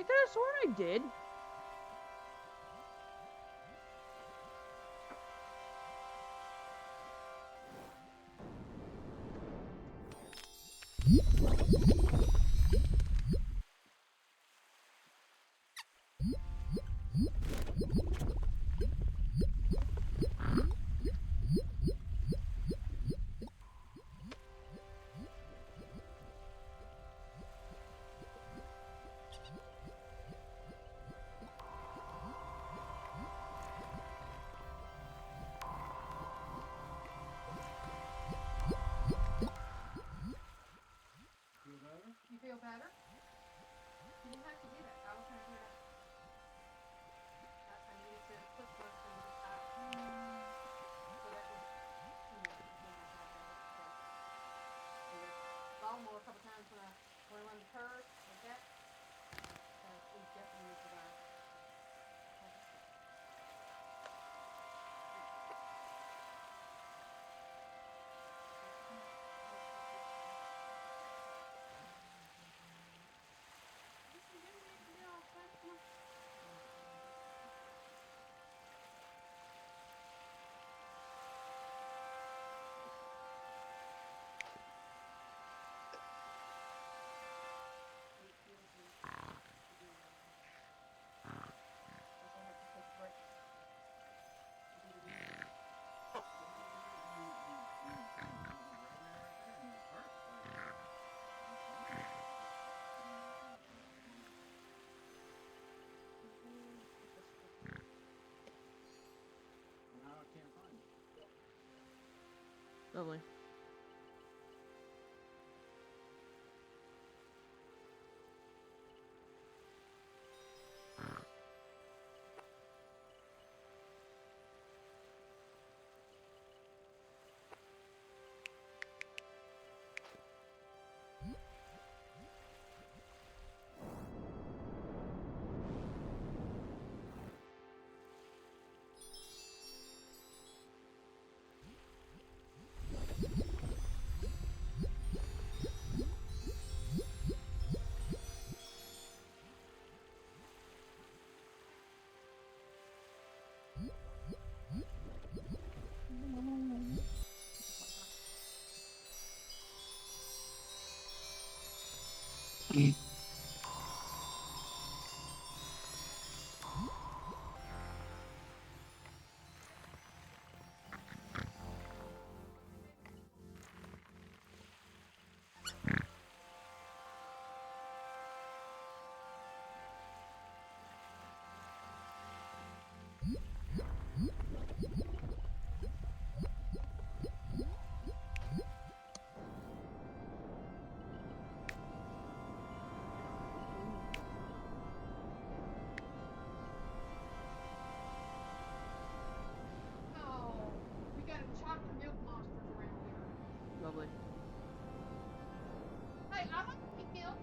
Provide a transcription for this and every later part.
I could have sworn I did. You feel better? You didn't have to do that. I was trying to do that. I needed to put first on the top. So that was, lawnmower a couple times when I run the curve like that. We definitely need to buy. Lovely. Chocolate milk monsters around here. Lovely. Hey, I like pink milk.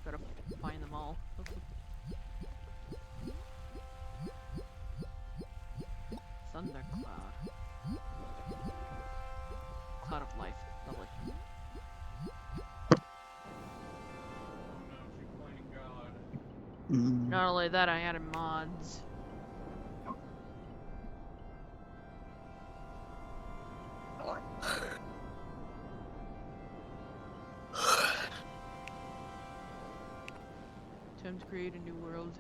Gotta find them all. Thundercloud. Cloud of life. Lovely. Not only that, I added mods. Time to create a new world.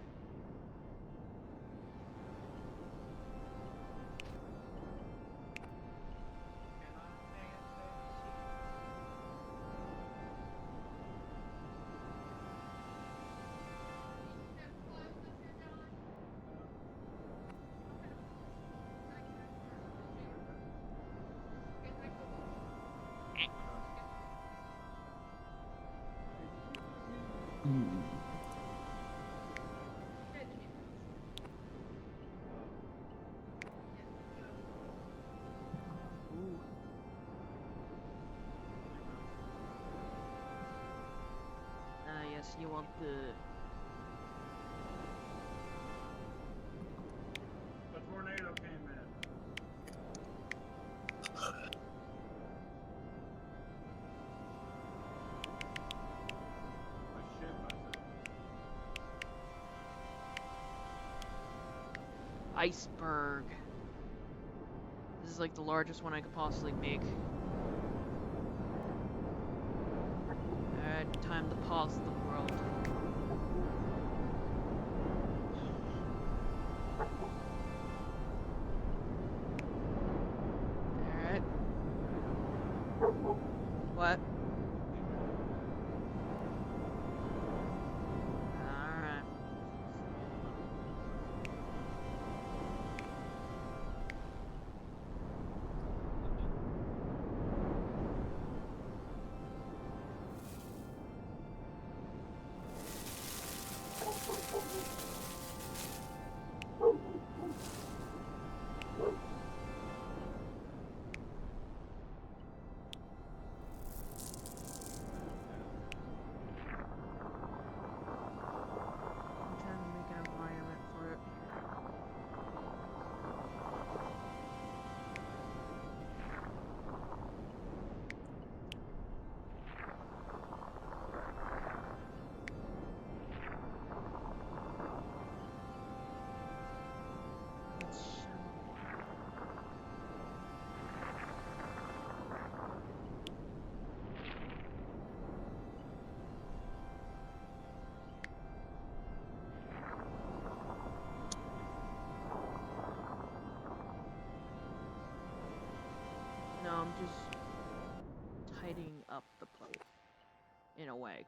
guessing you want the... A tornado came in. I shit myself. Iceberg. This is like the largest one I could possibly make. Alright, time to pause the world. Alright. What? Alright. I'm trying to make an environment for it. Let's show. No, I'm just tidying up the place in a way.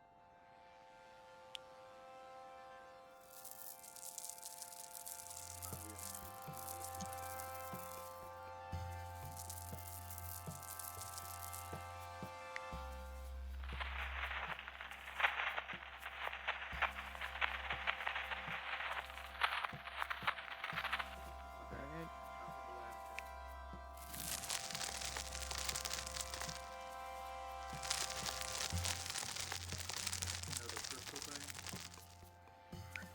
Alright. You know the crystal thing?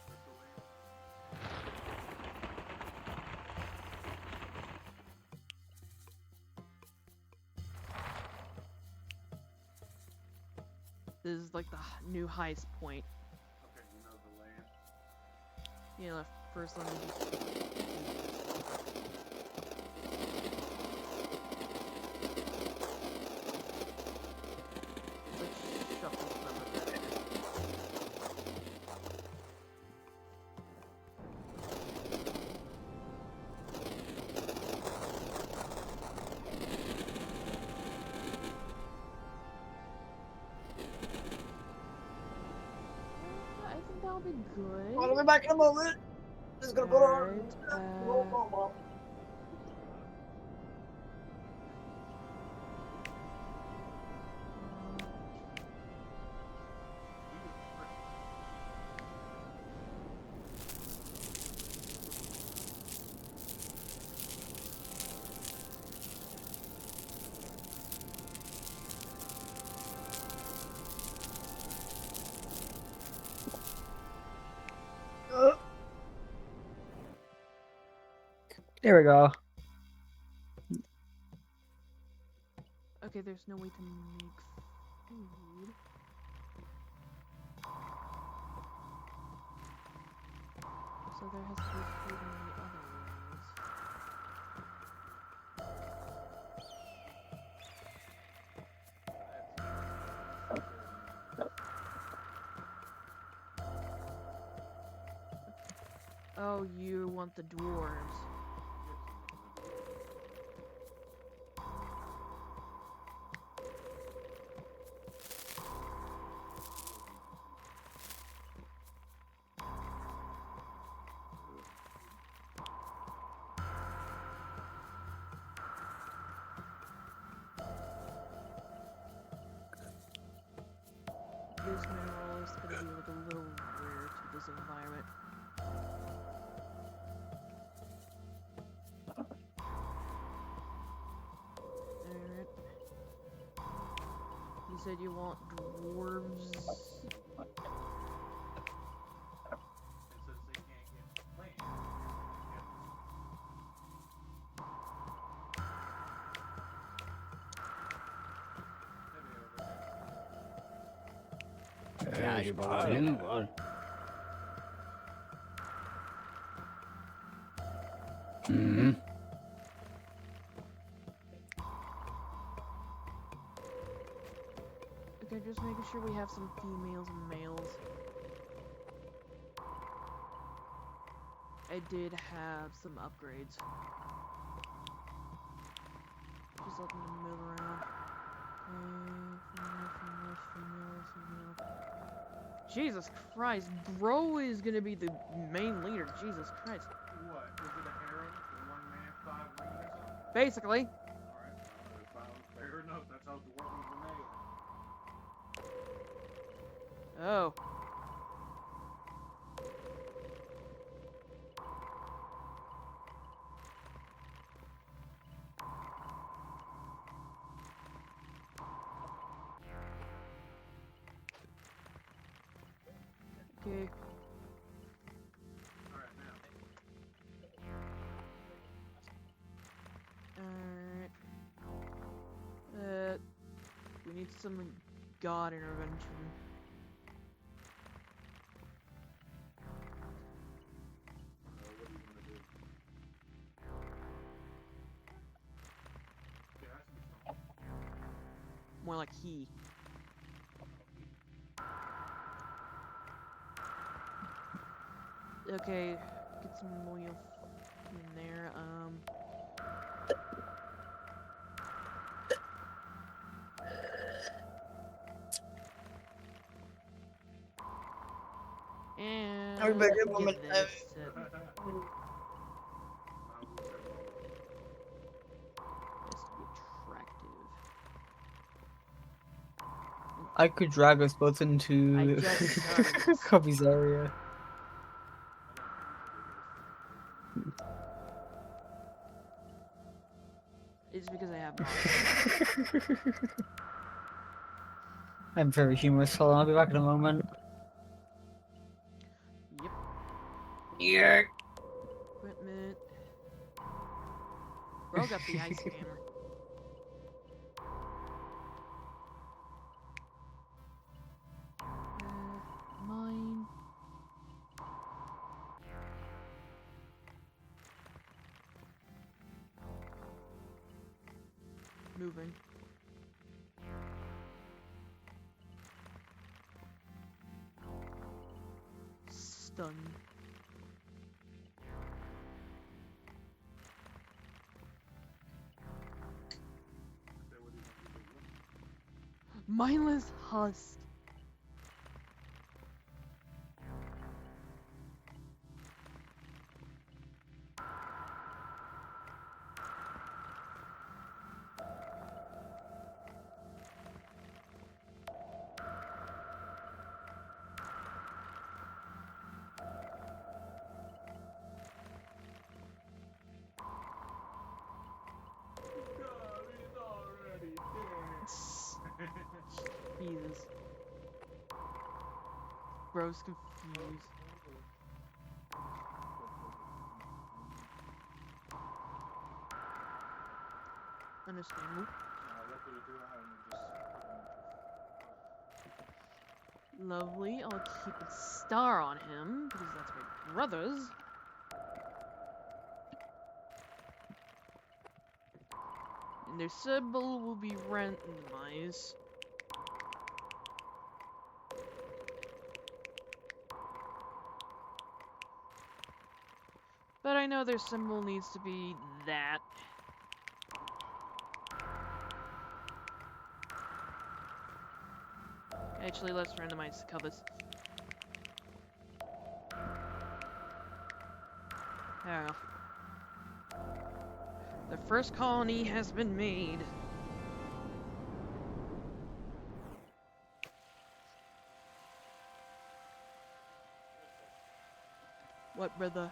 Crystal leaf? This is like the new highest point. Okay, you know the land? You know, first let me just... Let's shuffle some of that. I think that'll be good. I'll be back in a moment. Just gonna put on. Alright, There we go. okay, there's no way to make food. So there has to be food in the other rooms. Oh, you want the dwarves. This mineral is gonna be like a little rare to this environment. Alright. You said you want dwarves. Ja, ich baue hin. Mhm. Okay, just making sure we have some females and males. I did have some upgrades. Just let them move around. Okay, female. Jesus Christ, Bro is gonna be the main leader. Jesus Christ. What? Is it a harem? The one man, 5 women or something? Basically. Alright, fair enough. That's how dwarves were made. Oh. Okay. Alright, now. Alright. We need some god intervention. What are you gonna do? Yeah, I see something. More like he. Okay, get some loyal in there. And I'll be back in a get moment. this set. I will say more. Has to be attractive. I could drag us both into I just started this. Cubby's area. It's because I have mods. I'm very humorous. Hold on, I'll be back in a moment. Yep. Yeah. Equipment. Bro got the ice hammer. Mine. Moving. Stun. Say what you want to do. Mindless husk. God, he's already dead. Jesus. Bro's confused. Understandable. Look what you do. I'm just. Lovely. I'll keep a star on him because that's my brother's. And their symbol will be randomized. But I know their symbol needs to be that. Actually, let's randomize the covers. There we go. The first colony has been made. What, brother?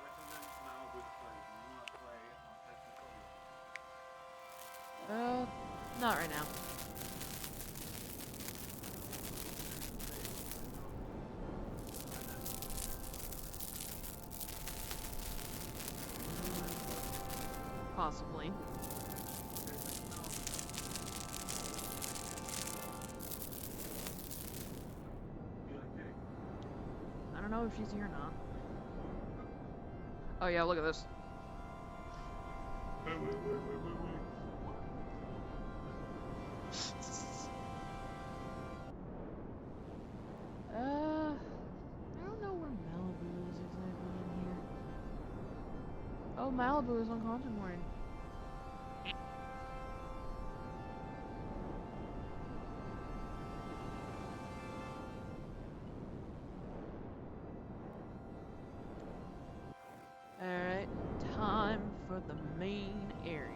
Recommend now with play. Do you want to play on technical? Not right now. Possibly. know if she's here or not. Oh yeah, look at this. Wait. I don't know where Malibu is exactly in here. Oh, Malibu is on Contemplating. Alright, time for the main area.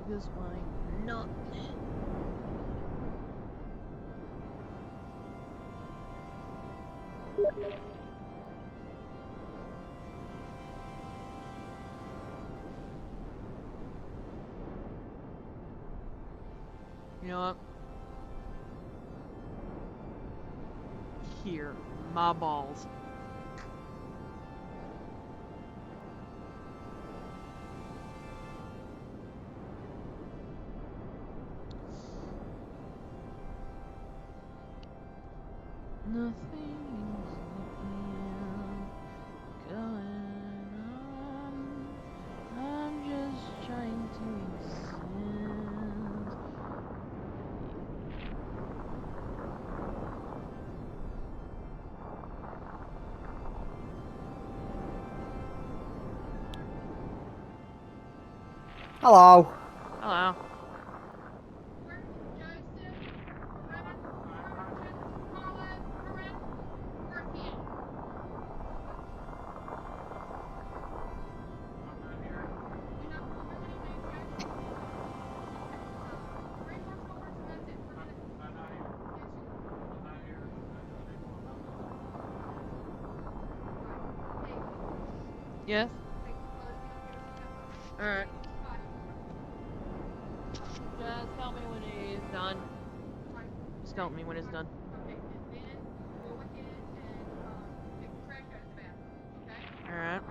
Because why not? You know what? Here, my balls. Nothing's going on. I'm just trying to exist. Hello. Hello. Yes? Alright. Just tell me when it's done. Just tell me when it's done. Alright.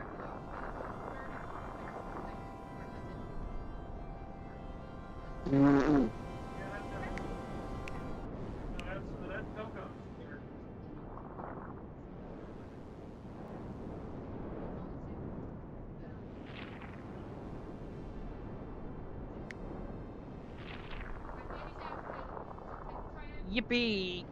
That's Coco. Yippee!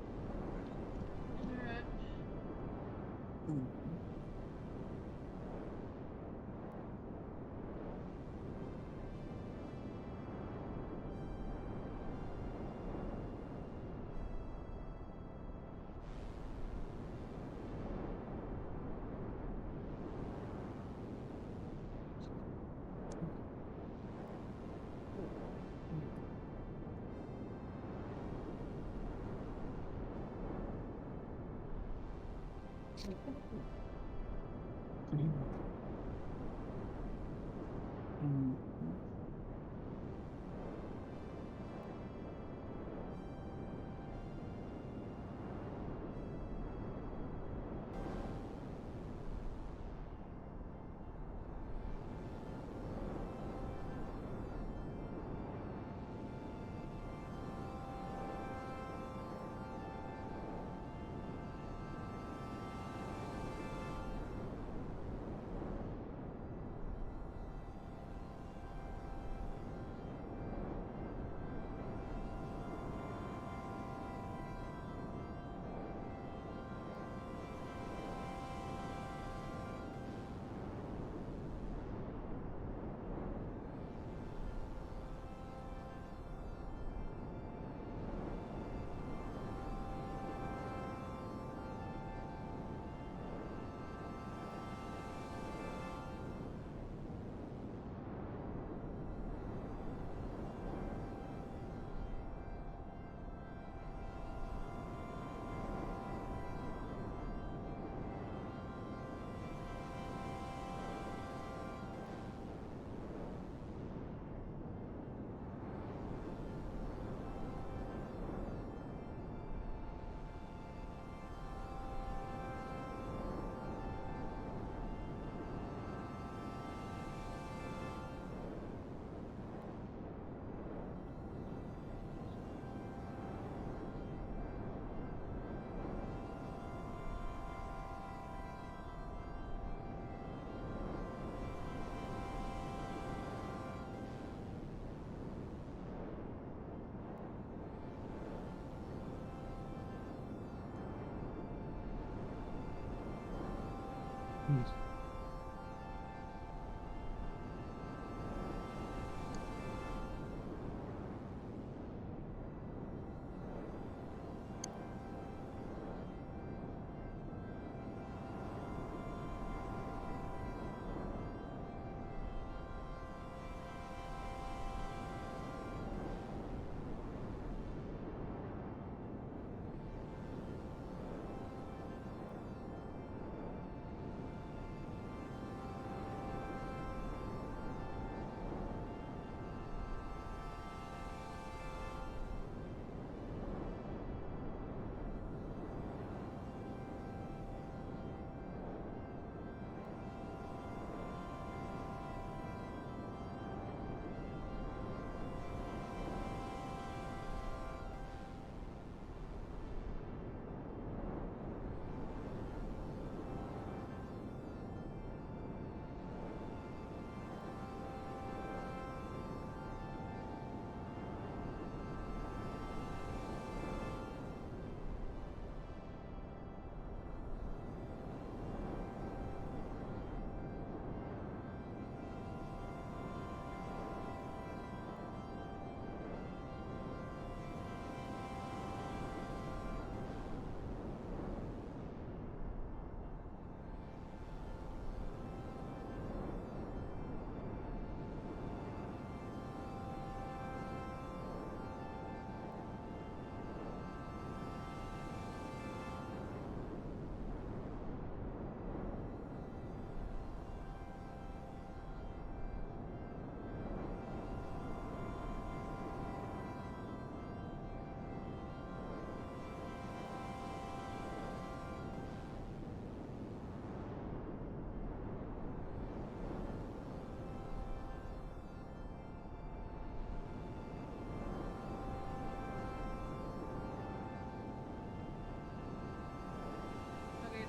Okay,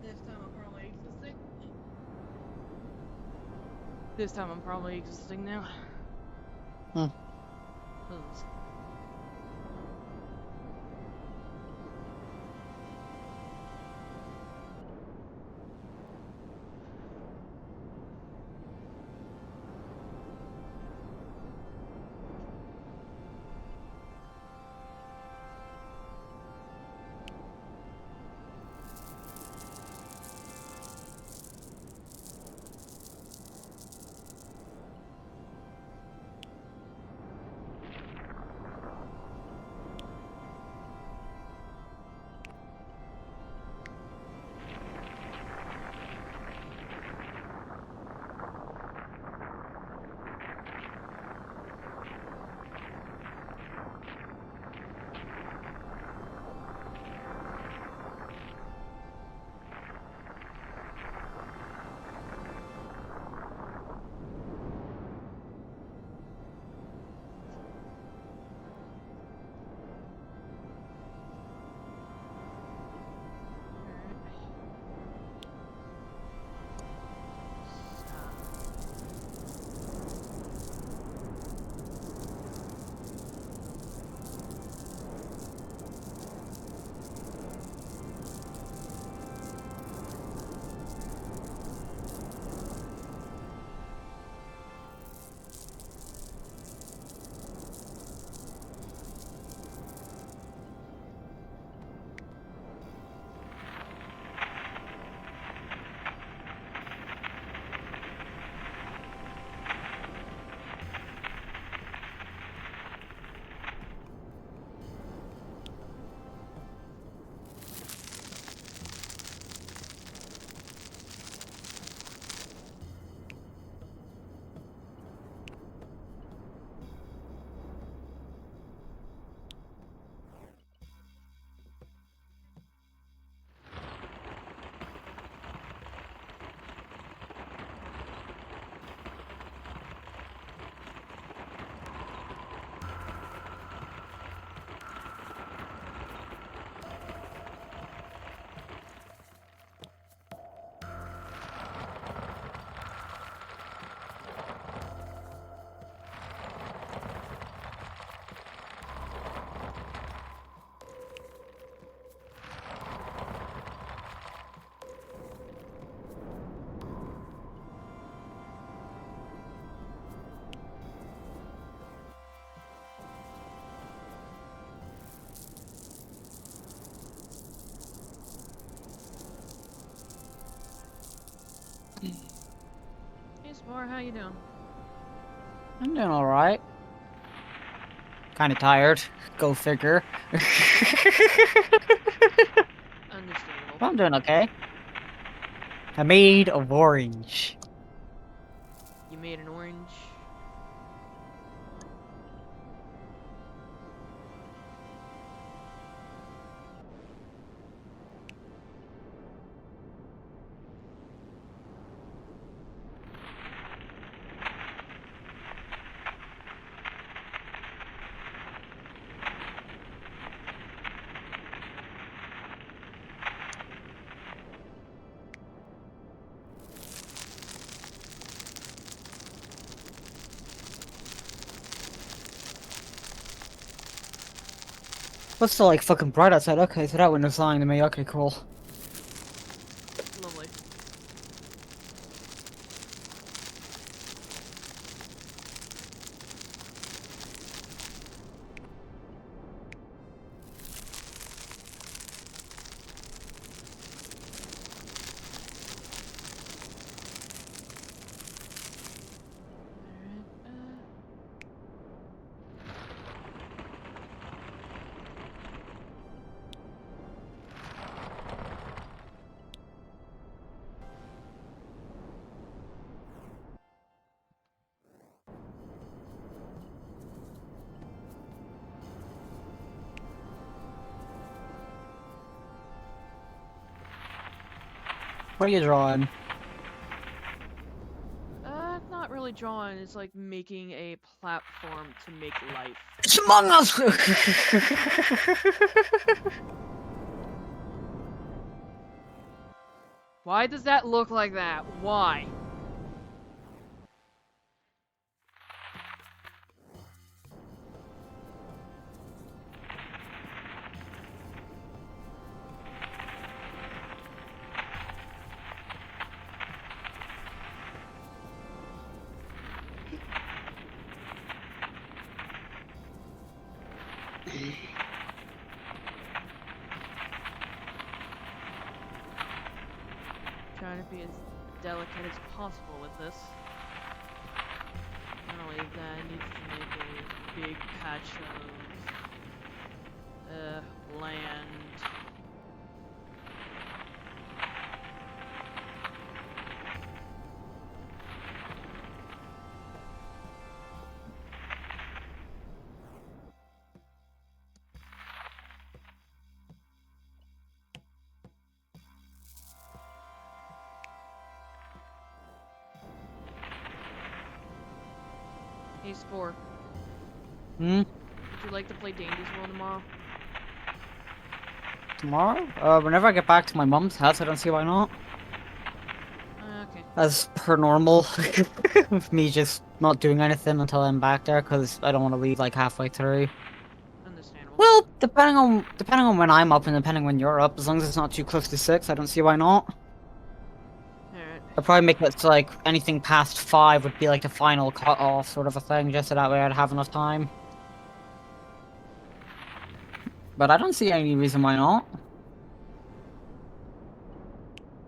this time I'm probably existing. This time I'm probably existing now. Hmm. 'Cause Spore, how you doing? I'm doing alright. Kinda tired. Go figure. Understandable. I'm doing okay. I made of orange. You made an orange. But still like fucking bright outside. Okay, so that window's lying to me. Okay, cool. Lovely. Alright, What are you drawing? not really drawing. It's like making a platform to make life. It's Among Us! Why does that look like that? Why? Trying to be as delicate as possible with this. Not only that, I need to make a big patch of land. Hey Spore, Hmm? would you like to play Dandy's World tomorrow? Tomorrow? Whenever I get back to my mum's house, I don't see why not. Okay. As per normal. With me just not doing anything until I'm back there, because I don't want to leave like halfway through. Understandable. Well, depending on when I'm up and depending when you're up, as long as it's not too close to 6, I don't see why not. Alright. I'd probably make it so like anything past 5 would be like the final cut off sort of a thing, just so that way I'd have enough time. But I don't see any reason why not.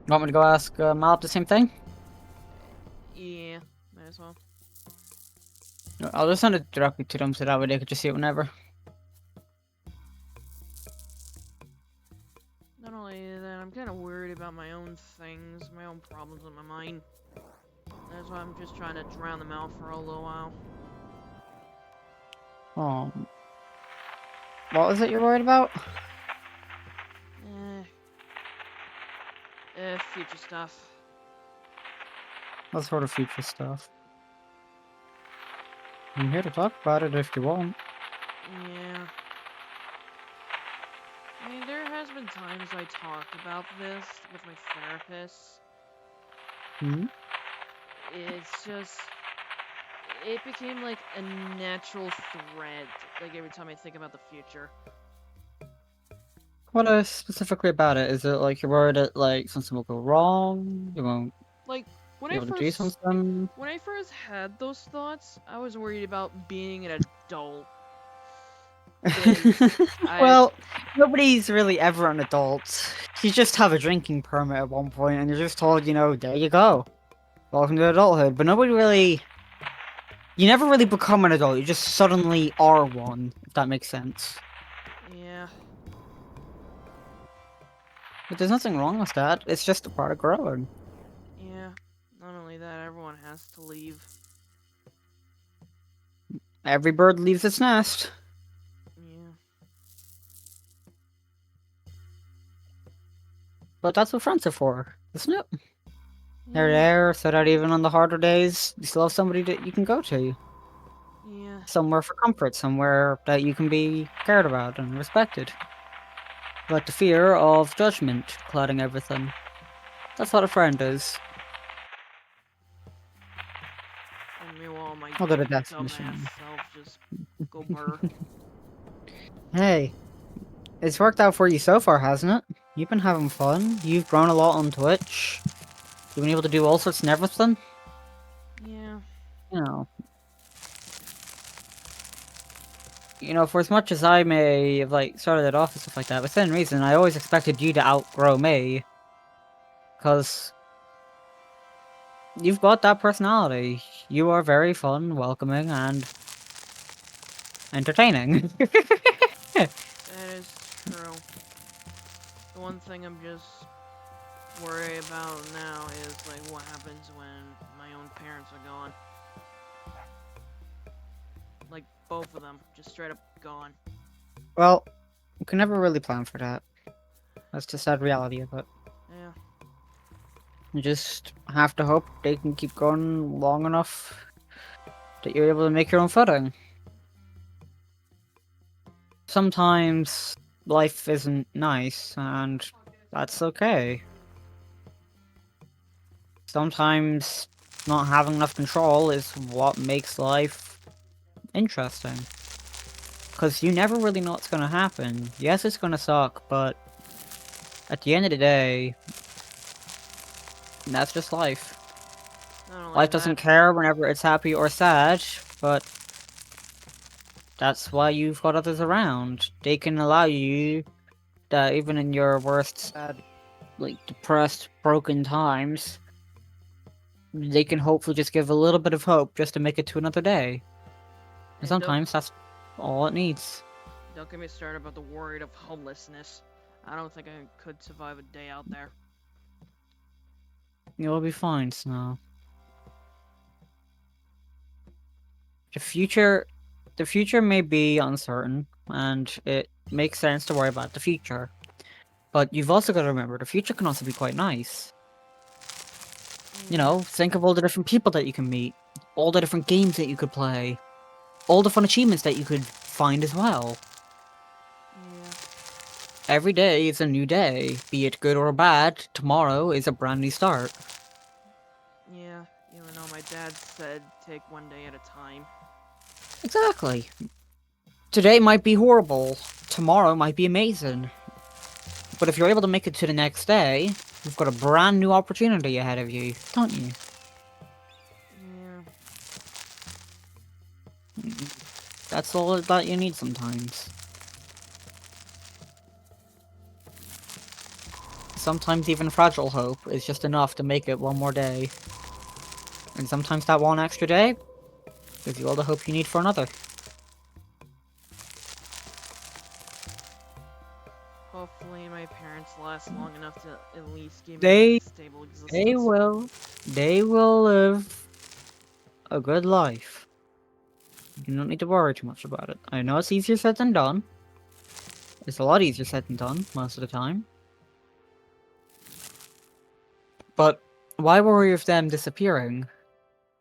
You want me to go ask Malip the same thing? Yeah, might as well. I'll just send it directly to them so that way they could just see it whenever. Not only that, I'm kind of worried about my own things, my own problems in my mind. That's why I'm just trying to drown them out for a little while. What was it you're worried about? Future stuff. What sort of future stuff? I'm here to talk about it if you want. Yeah. I mean, there has been times I talked about this with my therapist. Hmm? It's just... It became like a natural thread, like every time I think about the future. What specifically about it? Is it like you're worried that like something will go wrong? You won't Like, when be I able to do first... something? When I first had those thoughts, I was worried about being an adult. Well, nobody's really ever an adult. You just have a drinking permit at one point and you're just told, you know, there you go. welcome to adulthood, but nobody really... You never really become an adult, you just suddenly are one, if that makes sense. Yeah. But there's nothing wrong with that, it's just a part of growing. Yeah. Not only that, everyone has to leave. Every bird leaves its nest. Yeah. But that's what friends are for, isn't it? They're Yeah. there so that even on the harder days, you still have somebody that you can go to. Yeah. Somewhere for comfort, somewhere that you can be cared about and respected. But the fear of judgment clouding everything. That's what a friend is. And meanwhile, my Other than dumbass definition. self just go burr. Hey, it's worked out for you so far, hasn't it? You've been having fun. You've grown a lot on Twitch. You've been able to do all sorts and everything. Yeah. You know. You know, for as much as I may have, like, started it off and stuff like that, within reason, I always expected you to outgrow me. Because you've got that personality. You are very fun, welcoming, and entertaining. That is true. The one thing I'm just worried about now is, like, what happens when my own parents are gone. Like, both of them. Just straight up gone. Well, you can never really plan for that. That's the sad reality of it. Yeah. You just have to hope they can keep going long enough that you're able to make your own footing. Sometimes life isn't nice, and that's okay. Sometimes not having enough control is what makes life interesting. Because you never really know what's gonna happen. Yes, it's gonna suck, but at the end of the day, that's just life. Not only Life that, doesn't care whenever it's happy or sad, but that's why you've got others around. They can allow you that even in your worst sad, like depressed, broken times, they can hopefully just give a little bit of hope just to make it to another day. And and sometimes that's all it needs. don't get me started about the worry of homelessness. I don't think I could survive a day out there. You'll be fine, Snow. The future may be uncertain, and it makes sense to worry about the future. But you've also got to remember, the future can also be quite nice. You know, think of all the different people that you can meet, all the different games that you could play, all the fun achievements that you could find as well. Yeah. Every day is a new day, be it good or bad, tomorrow is a brand new start. Yeah. Even though my dad said take one day at a time. Exactly. Today might be horrible, tomorrow might be amazing. But if you're able to make it to the next day, you've got a brand new opportunity ahead of you, don't you? Yeah. That's all that you need sometimes. Sometimes even fragile hope is just enough to make it one more day. And sometimes that one extra day gives you all the hope you need for another. Hopefully my parents last long enough to at least give me They a stable existence. they will live a good life. You don't need to worry too much about it. I know it's easier said than done. It's a lot easier said than done most of the time. But why worry of them disappearing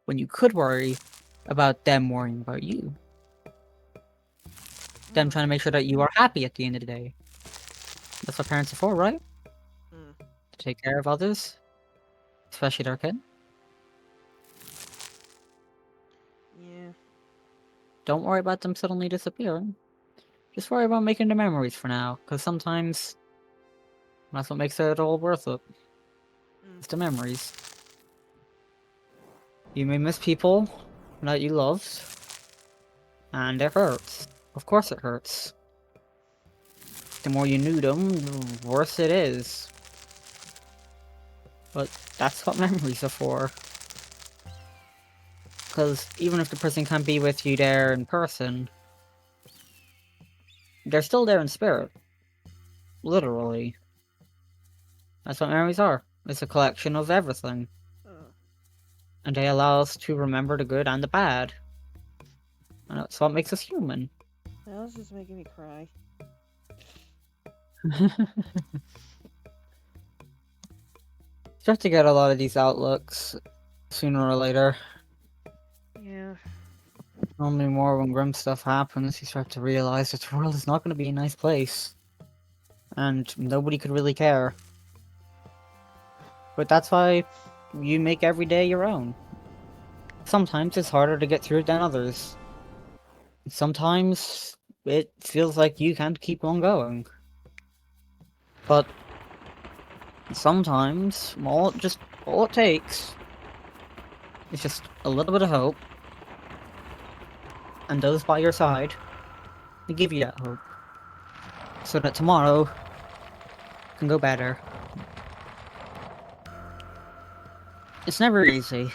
when you could worry about them worrying about you? Them trying to make sure that you are happy at the end of the day. That's what parents are for, right? Mm. To take care of others, especially their kid. Yeah. Don't worry about them suddenly disappearing. Just worry about making the memories for now, because sometimes that's what makes it all worth it. It's the memories. You may miss people that you loved, and it hurts. Of course it hurts. The more you knew them, the worse it is. But that's what memories are for. Because even if the person can't be with you there in person, they're still there in spirit. Literally. That's what memories are. It's a collection of everything. And they allow us to remember the good and the bad. And that's what makes us human. Now it's just making me cry. Start to get a lot of these outlooks sooner or later. Yeah. Only more when grim stuff happens, you start to realize that the world is not going to be a nice place. And nobody could really care. But that's why you make every day your own. Sometimes it's harder to get through it than others. Sometimes it feels like you can't keep on going. But sometimes all it takes is just a little bit of hope. And those by your side to give you that hope. So that tomorrow can go better. It's never easy.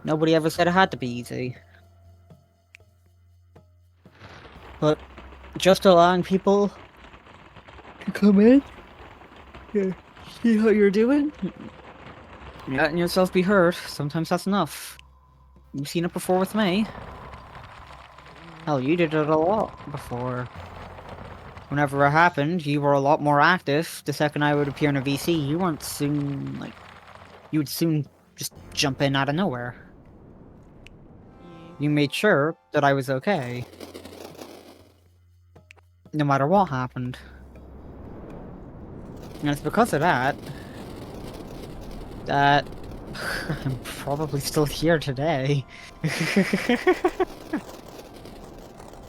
Nobody ever said it had to be easy. But just allowing people to come in, see how you're doing, letting yourself be heard, sometimes that's enough. You've seen it before with me. Hell, you did it a lot before. Whenever it happened, you were a lot more active. The second I would appear in a VC, you weren't soon, you would soon just jump in out of nowhere. You made sure that I was okay. No matter what happened. And it's because of that that I'm probably still here today.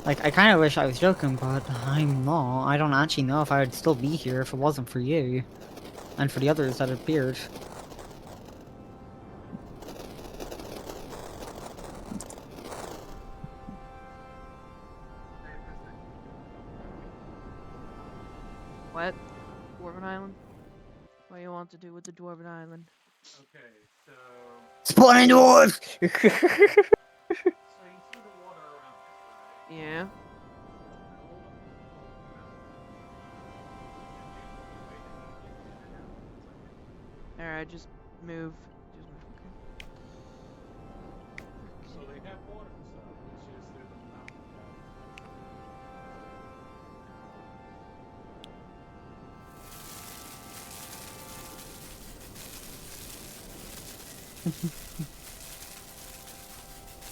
Like, I kind of wish I was joking, but I'm not. I don't actually know if I would still be here if it wasn't for you. And for the others that appeared. What? Dwarven Island? What do you want to do with the Dwarven Island? Okay, so Spawning dwarves! so you see the water around this, right? Yeah. All the Alright, just move. Just move. Okay. so they have water and stuff. It's just there's a mountain down.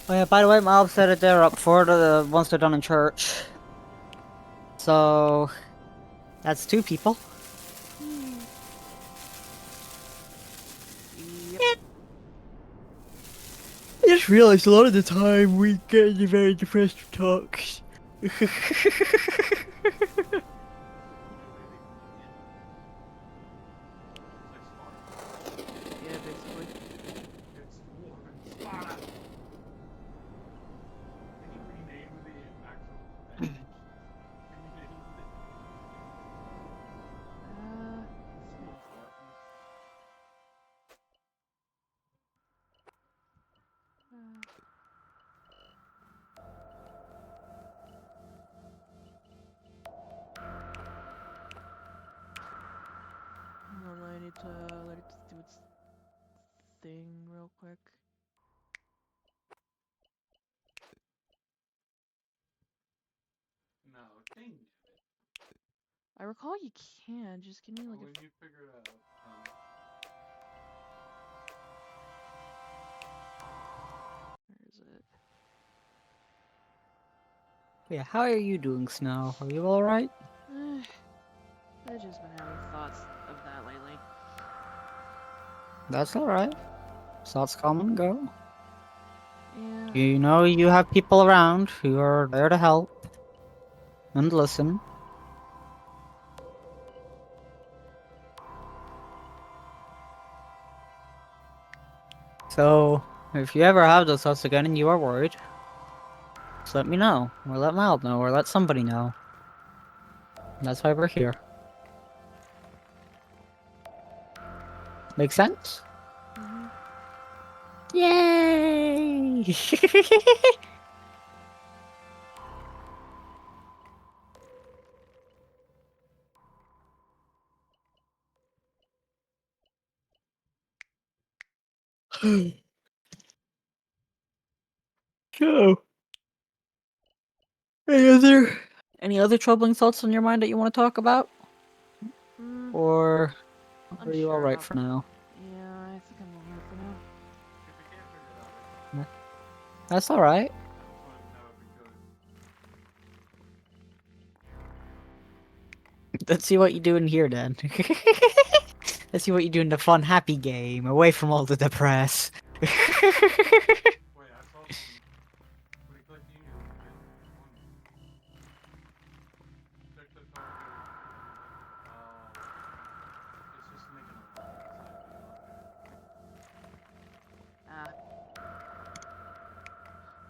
Oh yeah, by the way, my elf said that they're up for the once they're done in church. So that's 2 people. Yep. I just realized a lot of the time we get into very depressed talks. Yeah, basically. It's Dwarven Sparta. Can you rename the actual thing? Can you name it? Small Spartans. Hold on, I need to let it do its thing real quick. No, thing it. I recall you can. Just give me like When you figure it out, Where is it? Yeah, how are you doing, Snow? Are you alright? I've just been having thoughts of that lately. That's alright. Thoughts come and go. Yeah. You know you have people around who are there to help and listen. So, if you ever have those thoughts again and you are worried, just let me know, or let Mild know, or let somebody know. That's why we're here. Make sense? Mm-hmm. Yay! So, any other any other troubling thoughts on your mind that you want to talk about, Hmm. or are you all Unsure right about. for now? Yeah, I think I'm alright for now. If we can't figure it out, That's all right. I just wanted to know if we could. Let's see what you do in here then. Let's see what you do in the fun, happy game, away from all the depress. Wait, I saw some. When you click you, you get one. Check the code. It's just making a lot. Ah.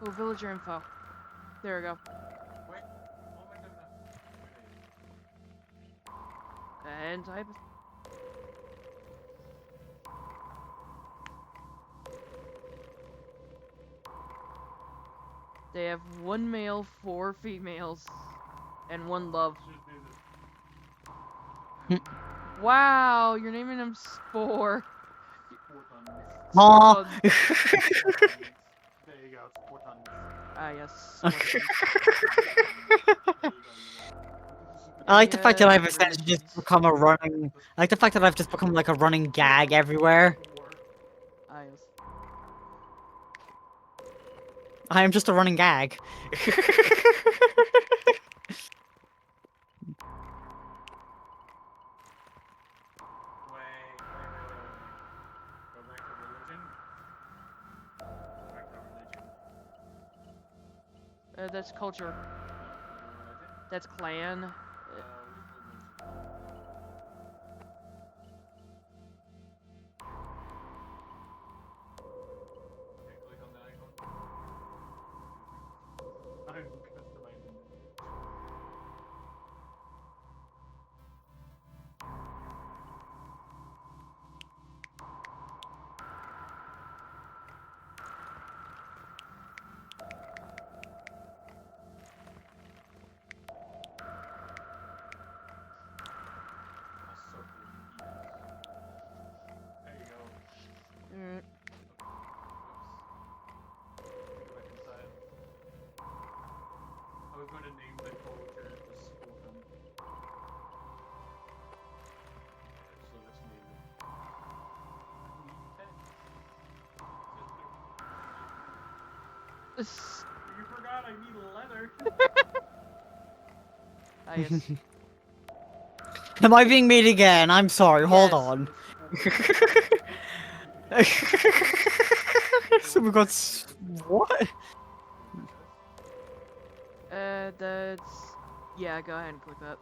Oh, villager info. There we go. Wait. Oh my goodness. Go ahead and type. They have 1 male, 4 females, and 1 love. Just do this. Wow, you're naming them Spore. Sportons. Aw. Sportons. Sportons. There you go. Sportons. Ah, yes, Sportons. There you go. You're welcome. I like the fact that I've Three essentially just kids. become a running. I like the fact that I've just become like a running gag everywhere. Ah, yes. I am just a running gag. Wait. Go back to religion. Go back to religion. That's culture. No, go to religion. That's clan. Which religion? Okay, click on the icon. I'm customizing it. A circle of ears. There you go. Mm, Oops. Go back inside. I was going to name the culture the Sportum. So let's name it. I need pets. s- You forgot I need leather. Ah, yes. Am I being made again? I'm sorry. Hold Yes. on. Okay, So we what's got next? what? That's... Yeah, go ahead and click that.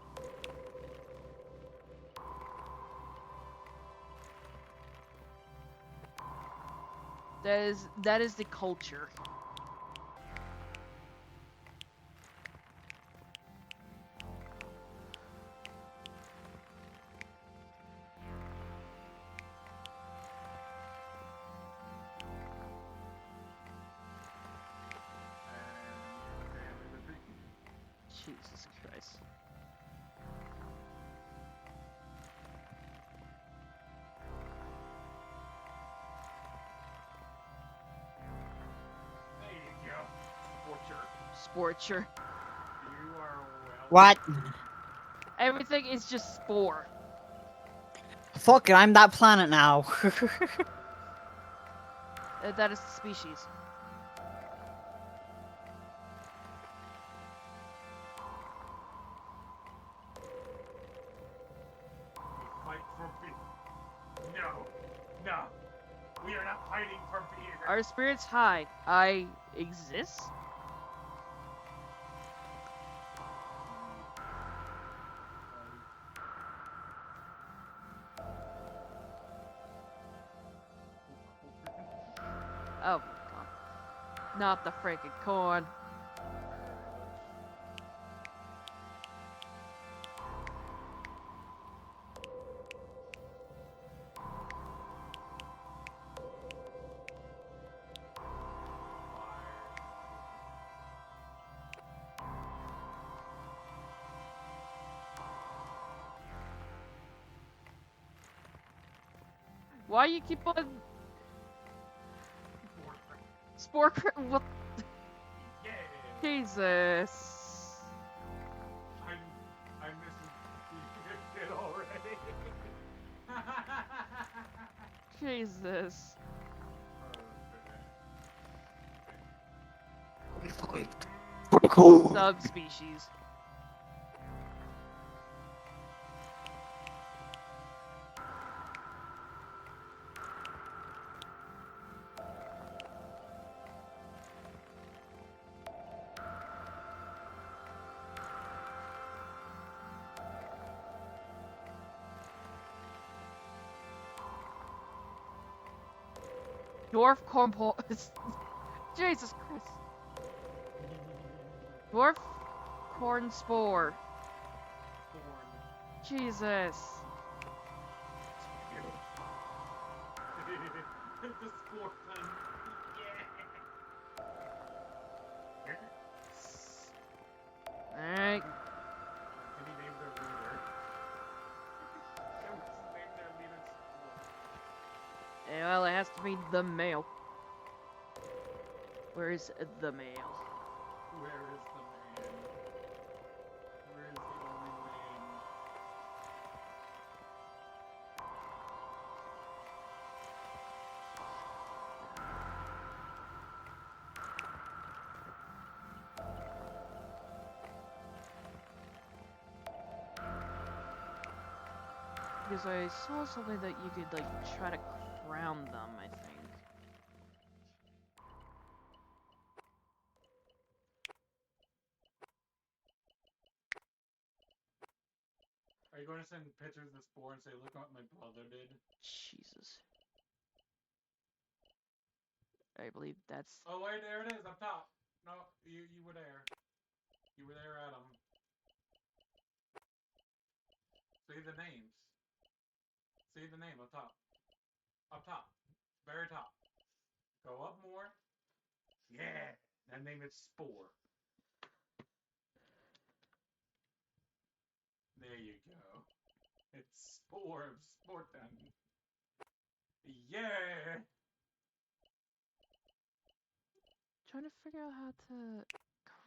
That is the culture. Jesus Christ. There you go. Sporcher. Sporcher. You are well. What? Everything is just spore. Fuck it, I'm that planet now. That is the species. We fight for beer. No. No. We are not fighting for beer. Our spirits high. I exist? Oh, God. Not the freaking corn. Why you keep on Spore. what? Yeah. Jesus. I'm missing the shit already. Jesus. Subspecies. Dwarf cornpole. Jesus Christ. Dwarf corn spore. Jesus. The spore gun. Yeah. Alright. Can you name their leader? Name their leader Spore. Well, it has to be the male. Where is the male? Where is the man? Where is the only man? Because I saw something that you could, like, try to crown them, I think. Are you going to send pictures of the spore and say, look what my brother did? Jesus. I believe that's... Oh, wait, there it is, up top. No, you were there. You were there, Adam. See the names. See the name up top. Up top. Very top. Go up more. Yeah. That name is Spore. There you go. It's Spore of Sporten. Yeah. Trying to figure out how to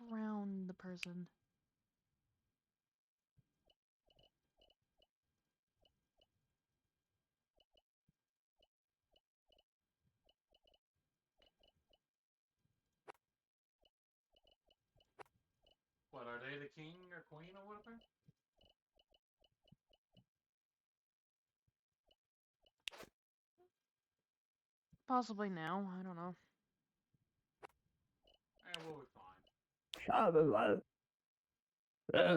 crown the person. What, are they the king or queen or whatever? Possibly now, I don't know. We'll be fine. Oh, they're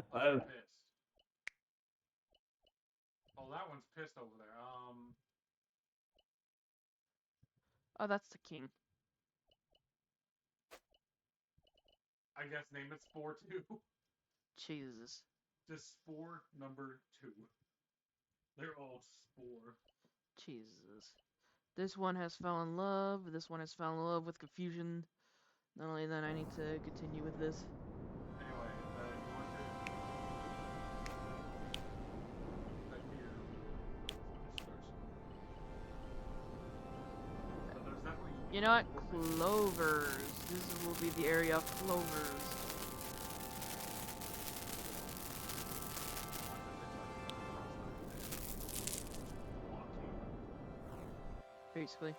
pissed. Oh, that one's pissed over there. Oh, that's the king. I guess name it Spore 2. Jesus. Just Spore number 2. They're all Spore. Jesus. This one has fell in love. This one has fell in love with confusion. Not only that, I need to continue with this. Anyway, you want to... That here... But there's definitely... You know what? Clovers. This will be the area of clovers. Basically.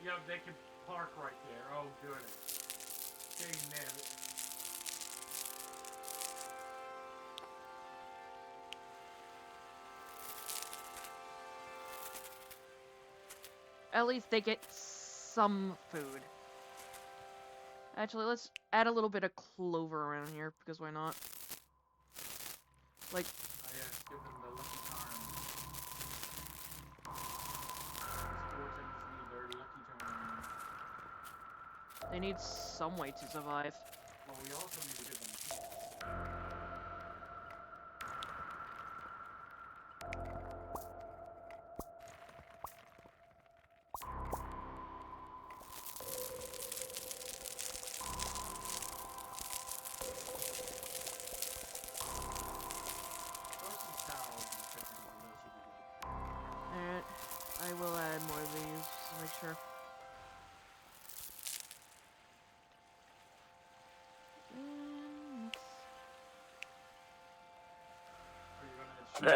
Yeah, they can park right there. Oh, good. They nailed it. At least they get some food. Actually, let's add a little bit of clover around here, because why not? Like... Oh, yeah, give them the lucky charm. Spartans need their lucky charm. They need some way to survive. Well, we also need to give them peace. Two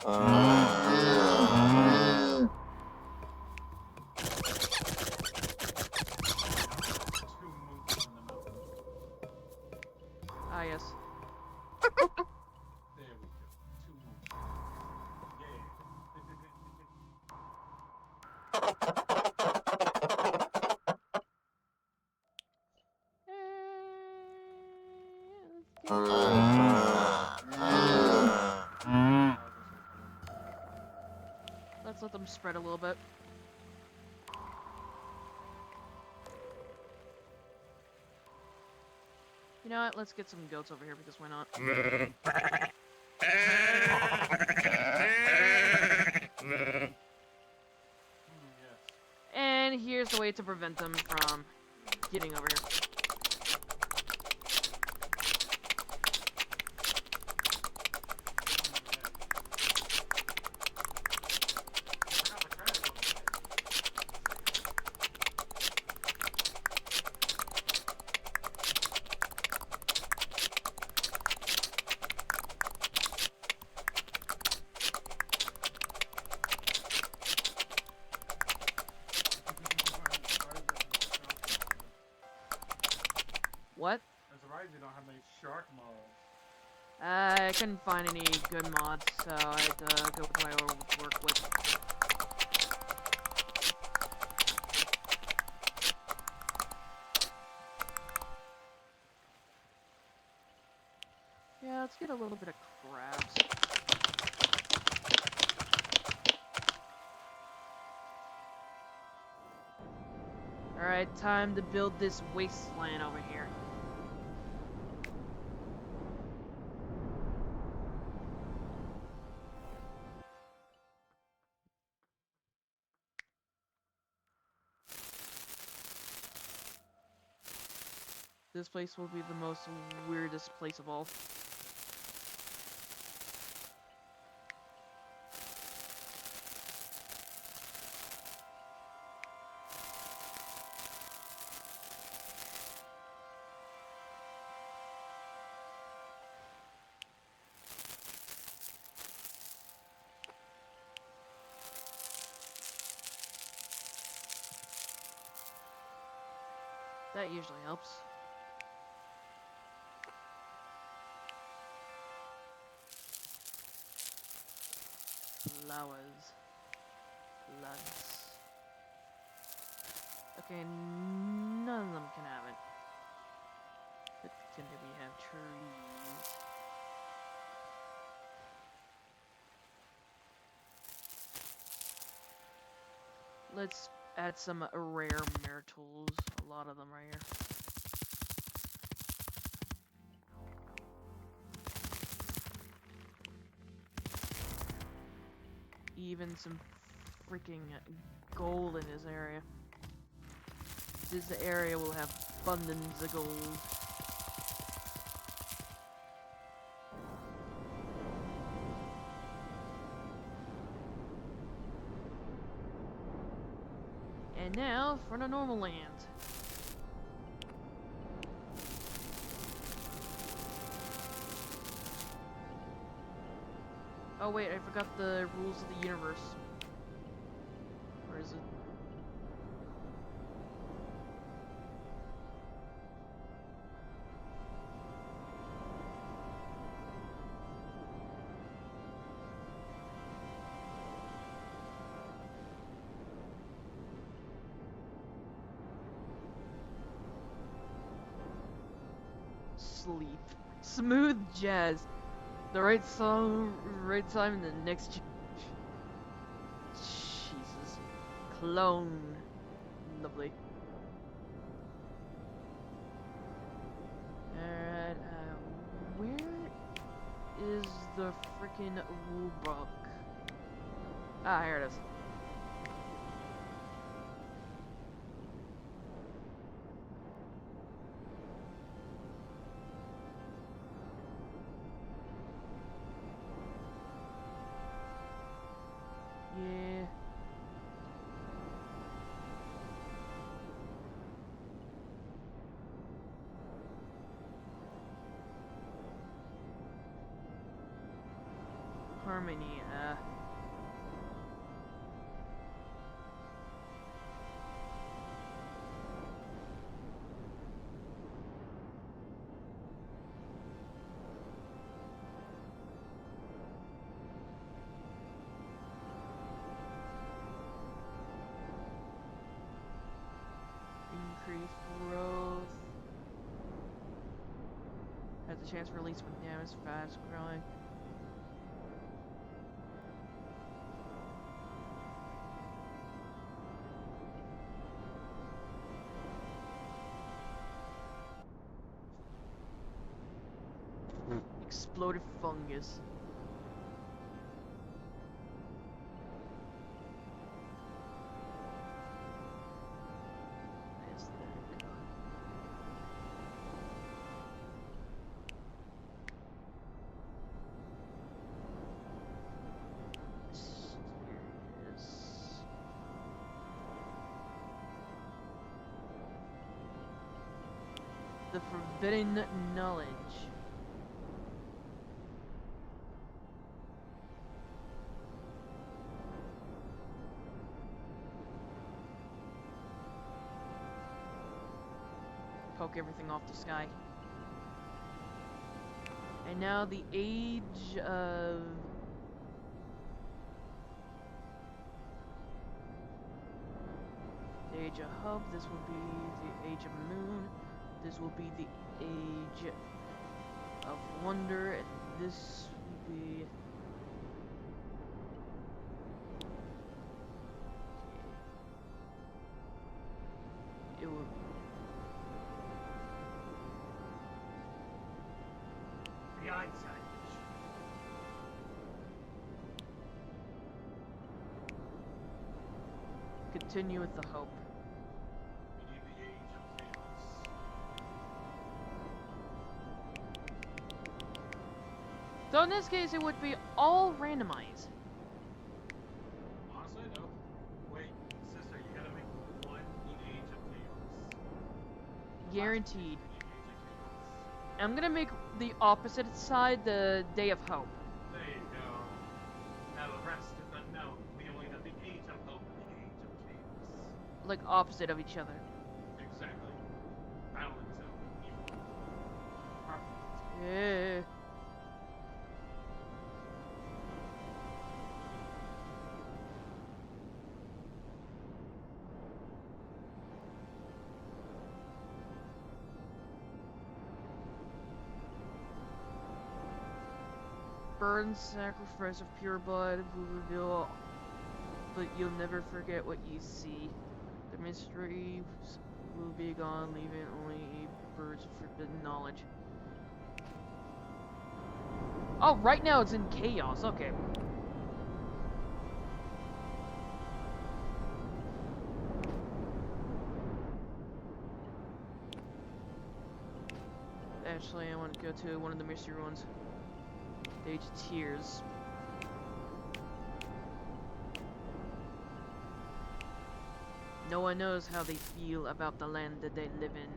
monkeys in the mountain. Ah, yes. There we go. Two monkeys. Yeah. Let's let them spread a little bit. You know what? Let's get some goats over here because why not? Yes. And here's the way to prevent them from getting over here. What? I'm surprised you don't have any shark models. I couldn't find any good mods, so I had to go with what I would work with. Yeah, let's get a little bit of crabs. Alright, time to build this wasteland over here. This place will be the most weirdest place of all. That usually helps. Flowers. Bloods. Okay, none of them can have it. But can we have trees? Let's add some rare myrtles. A lot of them right here. Even some freaking gold in this area. This area will have abundance of gold. And now for the normal land. Oh wait, I forgot the rules of the universe. Or is it? Sleep. Smooth jazz. The right song, right time, and the next. Jesus. Clone. Lovely. Alright, where is the freaking rule book? Ah, here it is. Yeah. Armenia. Increased growth. Has a chance to release when damage fast growing. Exploded fungus. Is that good? Here is the forbidden knowledge. Poke everything off the sky. And now the age of the age of hope. This will be the age of moon. This will be the age of wonder. And this will be it will. The Einstein. Continue with the hope. We need the age of chaos. So in this case, it would be all randomized. Honestly, no. Wait, sister, you gotta make one the age of chaos. Guaranteed. The age of chaos. I'm gonna make the opposite side the day of hope. There you go. Now the rest is unknown. We only have the age of hope and the age of chaos. Like opposite of each other. Exactly. Balance out evil. Perfect. Yeah. Burn sacrifice of pure blood will reveal, but you'll never forget what you see. The mysteries will be gone, leaving only a bird's forbidden knowledge. Oh, right now it's in chaos. Okay. Actually, I want to go to one of the mystery ones. The Age of Tears. No one knows how they feel about the land that they live in.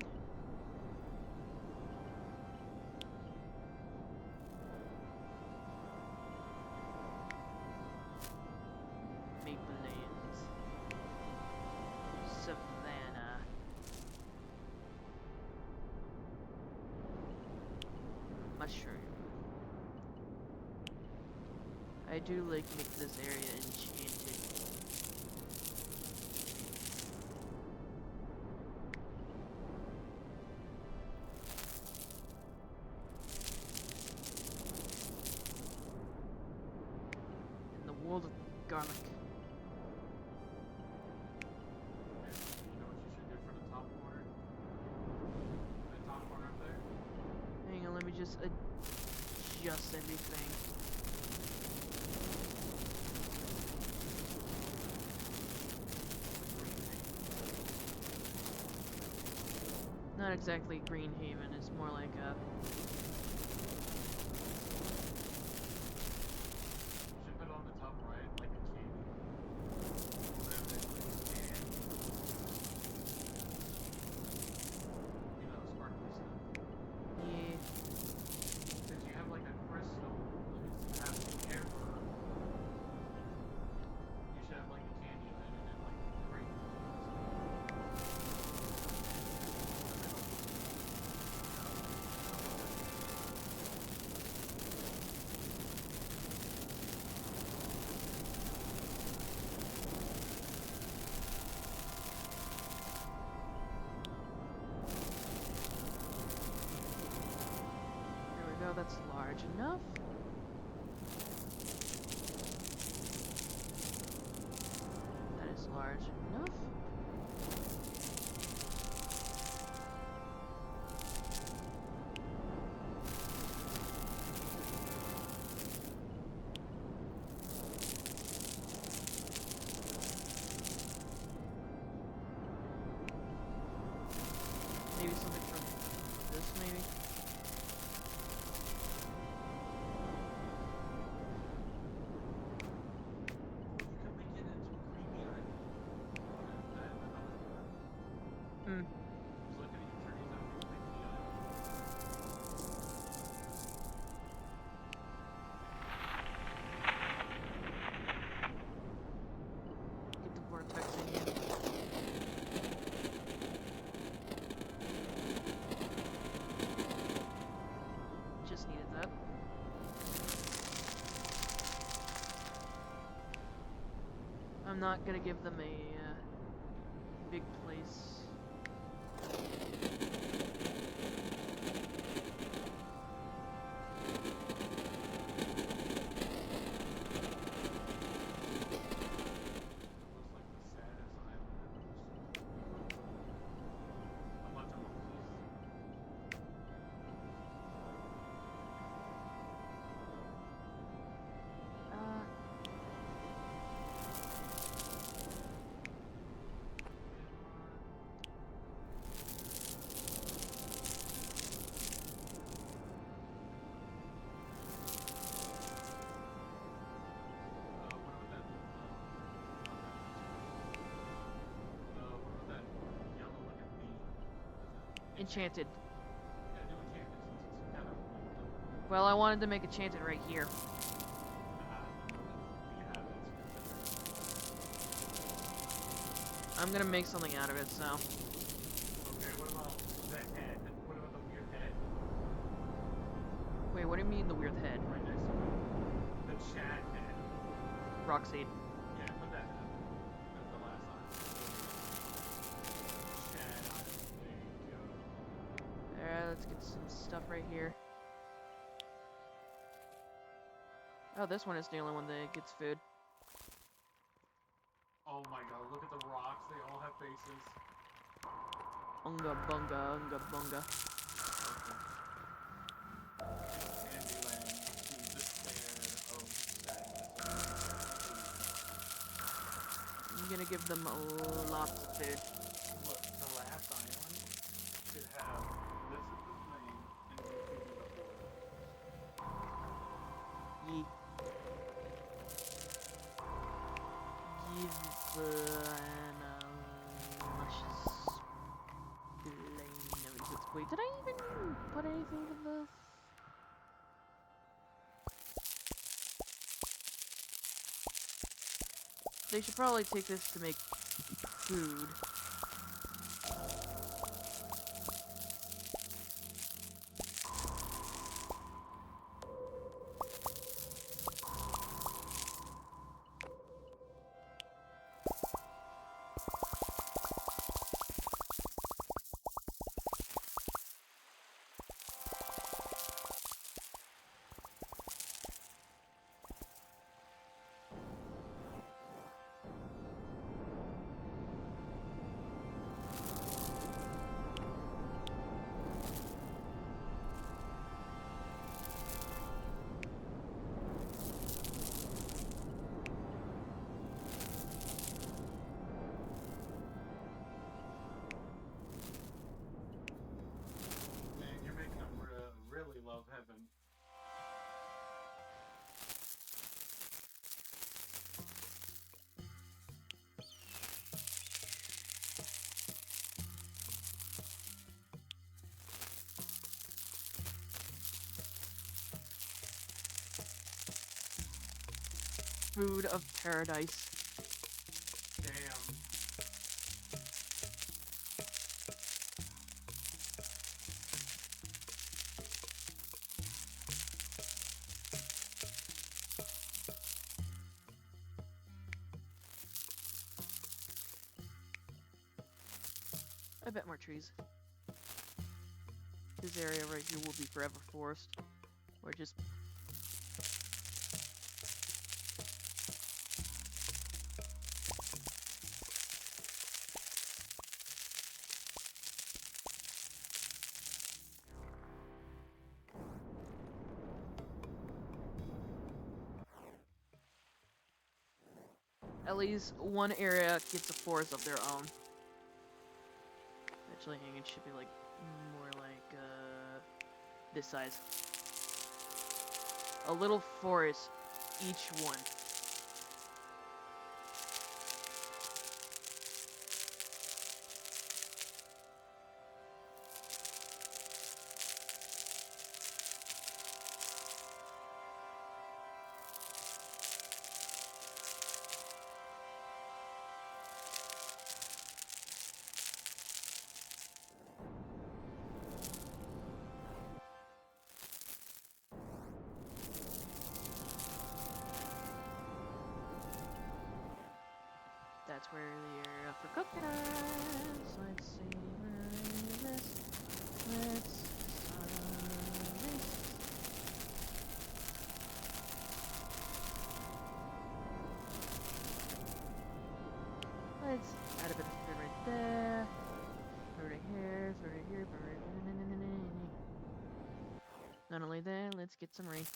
Maple Savannah. Mushroom. I do like make this area enchanted. In the world of garlic. You know what you should do for the top corner? The top corner up there? Hang on, let me just adjust everything. Not exactly Green Haven, it's more like a... You should put it on the top right, like a candy. You know, sparkly stuff. Yeah. Since you have like a crystal, you have the camera. large enough. That is large enough. Maybe something from this, maybe? You can make it into a creepy island. That and another one. Hmm. Just look at these trees out here, creepy island. Get the vortex in here. Just needed that. I'm not gonna give them a big place. It looks like the saddest island I've ever seen. A bunch of monkeys. Uh, What about that? What about that yellow looking bee? What is that? enchanted. Yeah, do enchanted since it's kind of like the. Well, I wanted to make enchanted right here. Then we have it considered. I'm gonna make something out of it, so. Okay, what about the head? What about the weird head? Wait, what do you mean the weird head? Right next to it. The Chad head. Rock seed. Yeah, put that down. That's the last line. Chad Island. There you go. Alright, let's get some stuff right here. Oh, this one is the only one that gets food. Oh my god, look at the rocks. They all have faces. Unga bunga, unga bunga. Candyland to despair of sadness. I'm gonna give them lots of food. Look, the last island should have this is the flame and these should be the oil. Ye. Give an luscious plain of existence. Wait, did I even put anything to this? They should probably take this to make food. Man, you're making them really love heaven. Food of paradise. Damn. I bet more trees. This area right here will be forever forest. Or just... At least one area gets a forest of their own. Actually, hang it should be like more like this size. A little forest, each one. That's where the area for cooking is. Let's see, where is this? Let's this. Let's add a bit of food right there. Throw it here, throw it here, throw it Not only that, let's get some rain.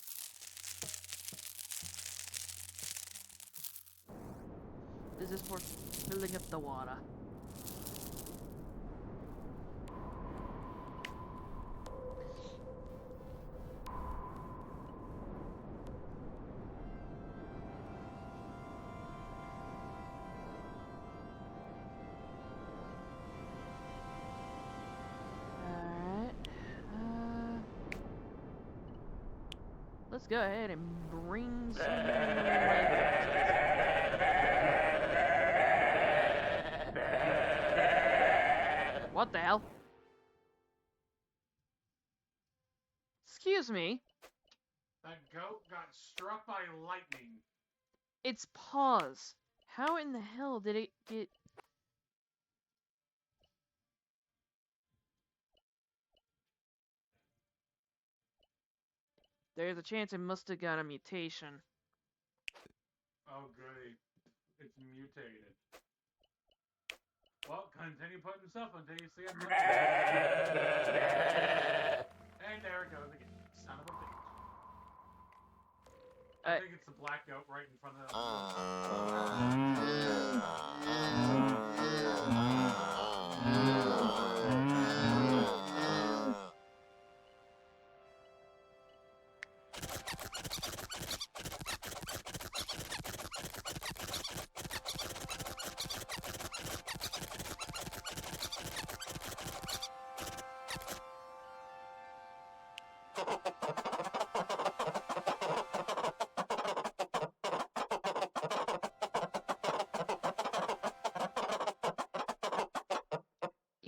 This is for filling up the water. Let's go ahead and bring some What the hell? Excuse me. That goat got struck by lightning. Its paws. How in the hell did it get... There's a chance it must have got a mutation. Oh, goody. It's mutated. Well, continue putting stuff until you see it. And there it goes again. Son of a bitch. I think it's the black goat right in front of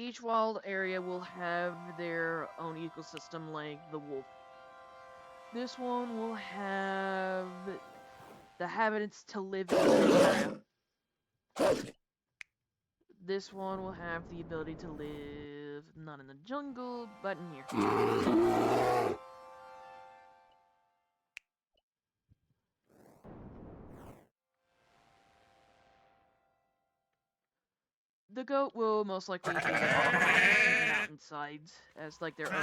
Each wild area will have their own ecosystem, like the wolf. This one will have the habitants to live in the area. This one will have the ability to live not in the jungle, but in here. The goat will most likely be on the mountainsides as like their own.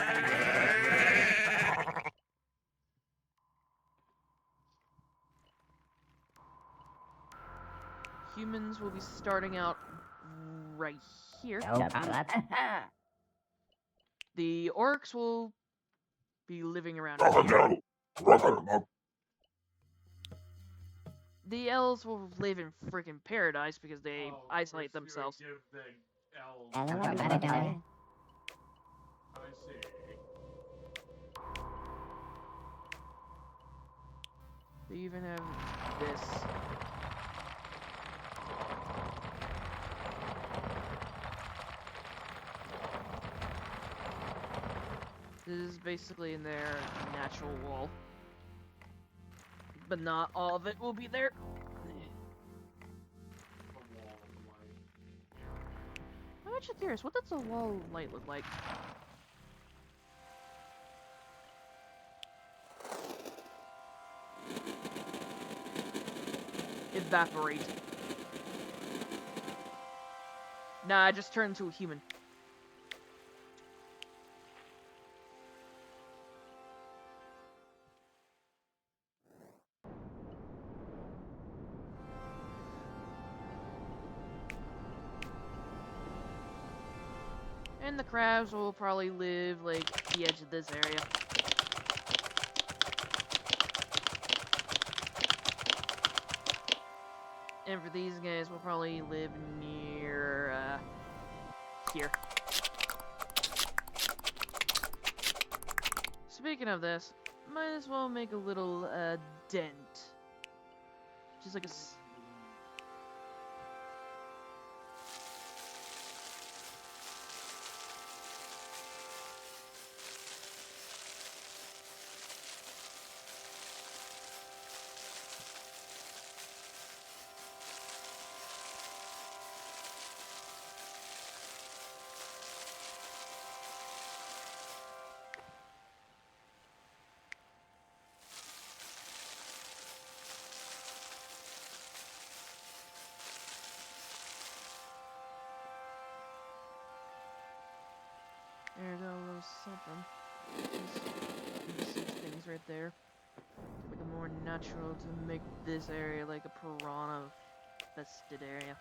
Humans will be starting out right here. The orcs will be living around here. The elves will live in freaking paradise because they isolate themselves. Give the elves. I see. They even have this. This is basically in their natural wall. But not all of it will be there. I'm actually curious, what does a wall of light look like? evaporate. Nah, I just turned into a human. And the crabs will probably live, like, the edge of this area. And for these guys, we'll probably live near, here. Speaking of this, might as well make a little, dent. Just like a... There's a little something. These 6 things right there. Make it more natural to make this area like a piranha-fested area.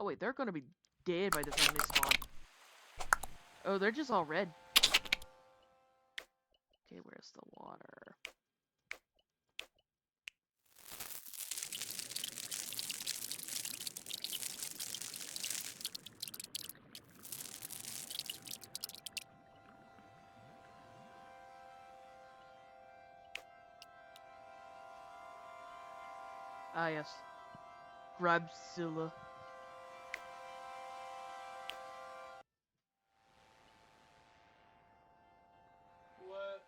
Oh wait, they're gonna be dead by the time they spawn. Oh, they're just all red. Okay, where's the water? Ah, yes. Grabzilla. What?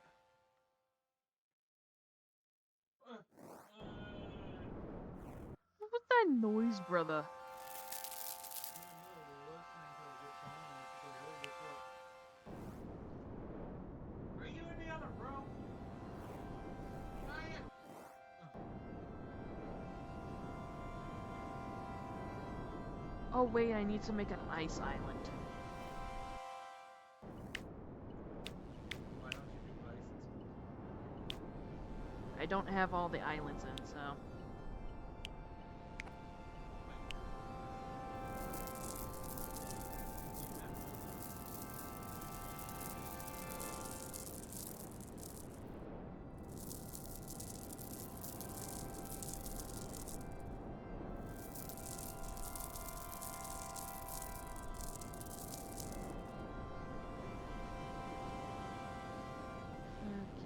What was that noise, brother? Are you in the other room? Oh wait, I need to make an ice island. Why don't you do ice? I don't have all the islands in, so...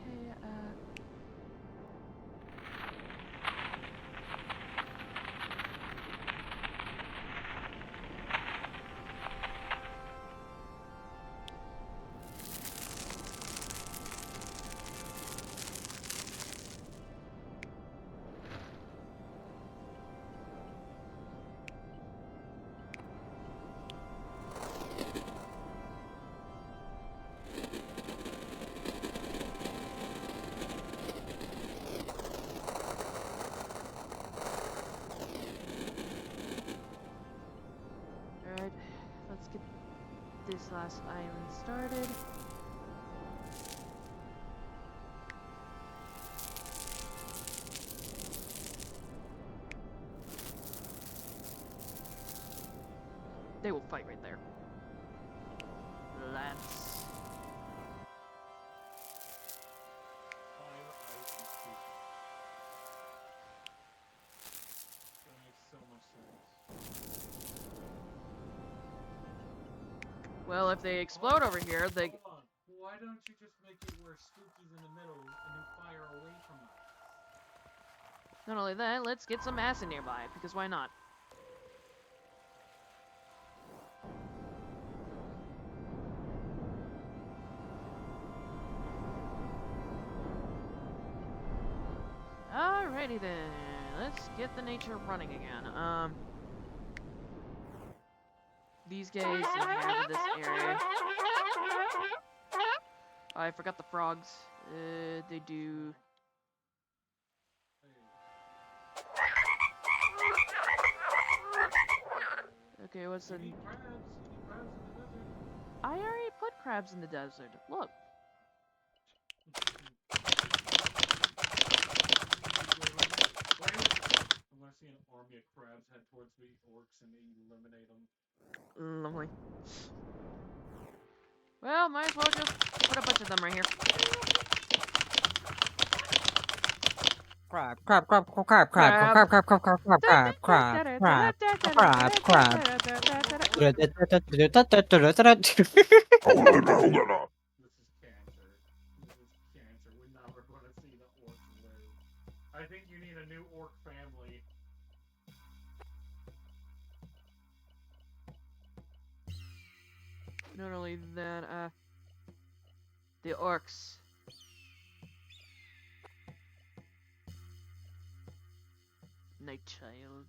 Okay, Alright, let's get this last island started. They will fight right there. Let's... 5 ice and sushi. That makes so much sense. Well, if they explode over here, they... Hold on. Why don't you just make it where Spooky's in the middle and you fire away from us? Not only that, let's get some acid nearby, because why not? Alrighty then, let's get the nature running again. These guys inhabit this area. I forgot the frogs. They do. Okay, what's You the? need crabs. You need crabs in the desert. I already put crabs in the desert. Look. Wait. I'm gonna see an army of crabs head towards the orcs and eliminate them. Lovely. Well, might as well just put a bunch of them right here. Crab, crab, crab, crab, crab, crab, crab, crab, crab, crab, crab, crab, crab, crab, crab, crab. This is cancer. This is cancer. We're never gonna see the orcs live. I think you need a new orc family. Not only that, the orcs. Night child.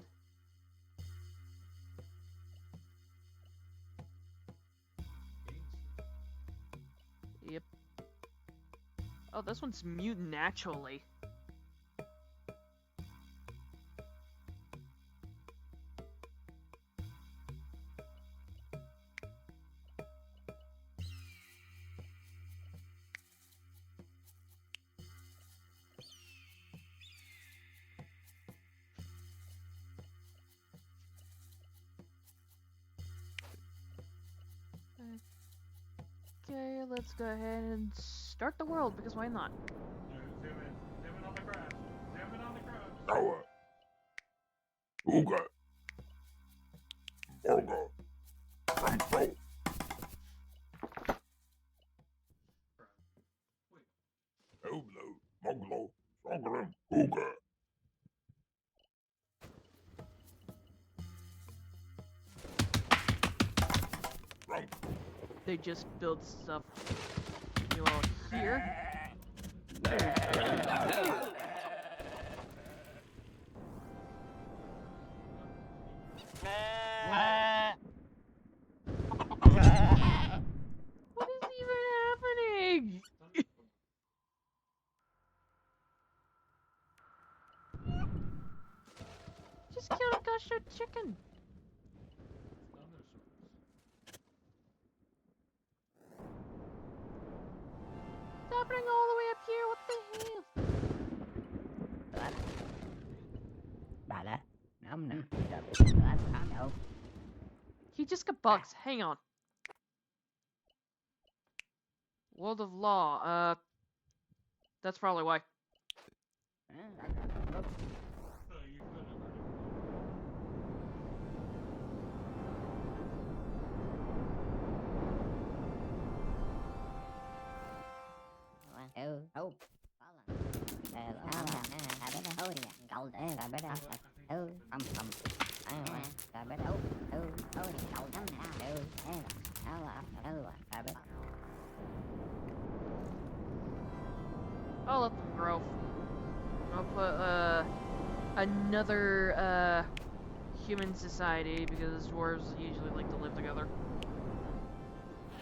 Yep. Oh, this one's mutant naturally. Okay, let's go ahead and start the world, because why not? Zoom in. Zoom in on the crabs. Zoom in on the crabs. Power. Ooga. Burger. Rainbow. Crab. Wait. Oblo. Moglo. Stronger. Ooga. Rank. They just build stuff. You know, here. What is even happening? Just killed a gosh chicken. It's happening all the way up here. What the hell? He just got bugs. Hang on. World of Law. That's probably why. I'll let them grow. I'll put another human society because dwarves usually like to live together.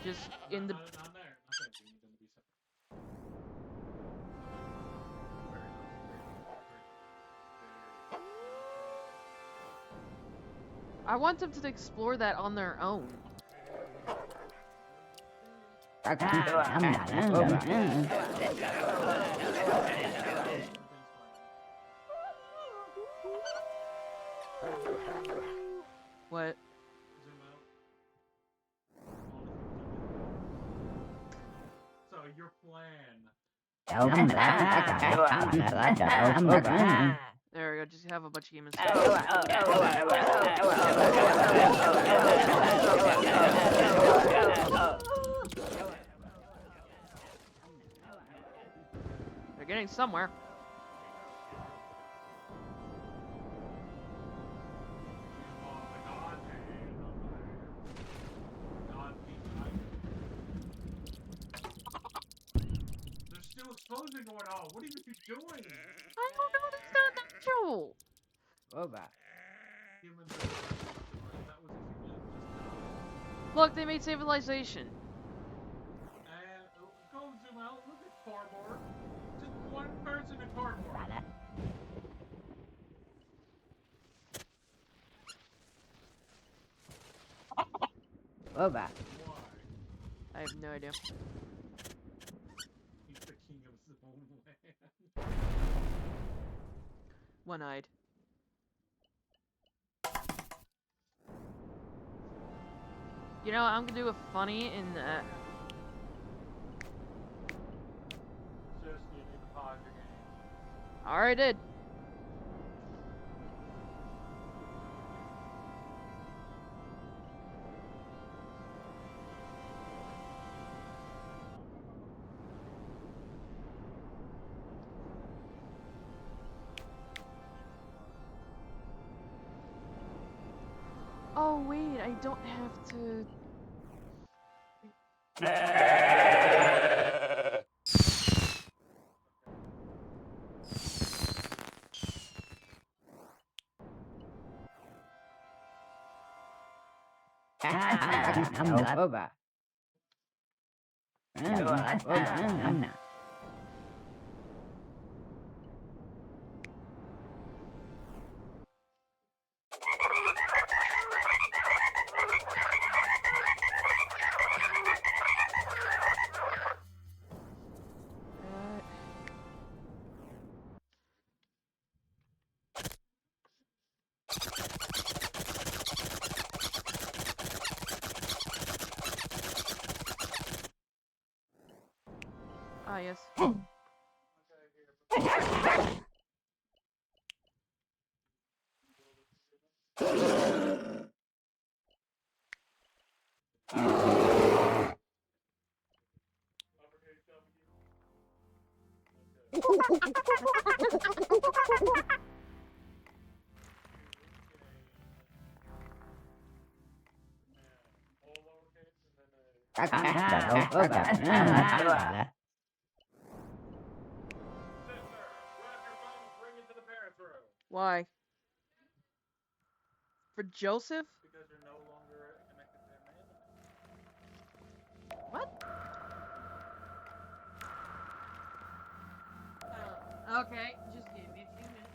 Just in the Not there. Not there. We need them to be separate. I want them to explore that on their own. What? Zoom out. So your plan. There we go, just have a bunch of humans. They're getting somewhere. There's still explosion going on. What are you doing? I don't know, that's not natural. Humans are that was a human. Look, they made civilization. And go zoom Well, look at cardboard. Just one person in cardboard. Oba. Why? I have no idea. He's the king of his own land. One-eyed. You know, I'm gonna do a funny in that. Just you need to pause your game. I already did. Oh wait, I don't have to. Oba. Oba. Uh, ah yes. Oba. Sister, grab your phone and bring it to the parents' room. Why? For Joseph? Because you're no longer connected to him anyway. What? Okay, just give me a few minutes.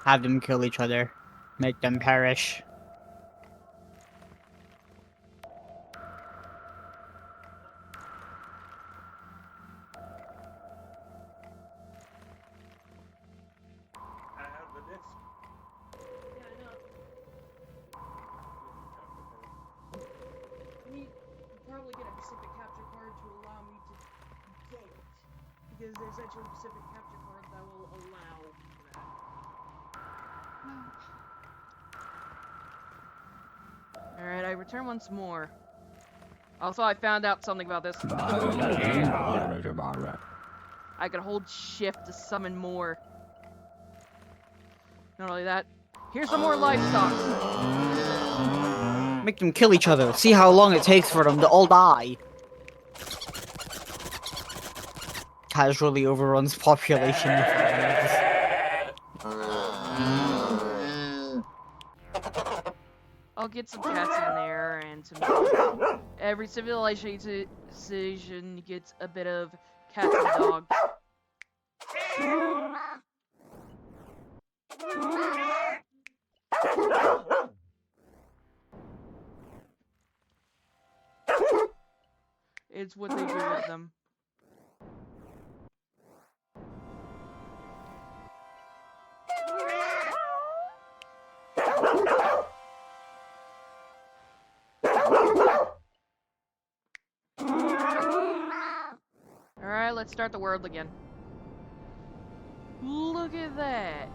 Have them kill each other. Make them perish. I have the disc. Yeah, I know. I need to probably get a Pacific capture card to allow me to get it. Because there's actually a Pacific capture card that will allow for that. Alright, I return once more. Also, I found out something about this. I could hold shift to summon more. Not only that, here's some more livestock. Make them kill each other. See how long it takes for them to all die. Casually overruns population. I'll get some cats in there and some. Every civilization gets a bit of cats and dogs. It's what they do with them. Alright, let's start the world again. Look at that!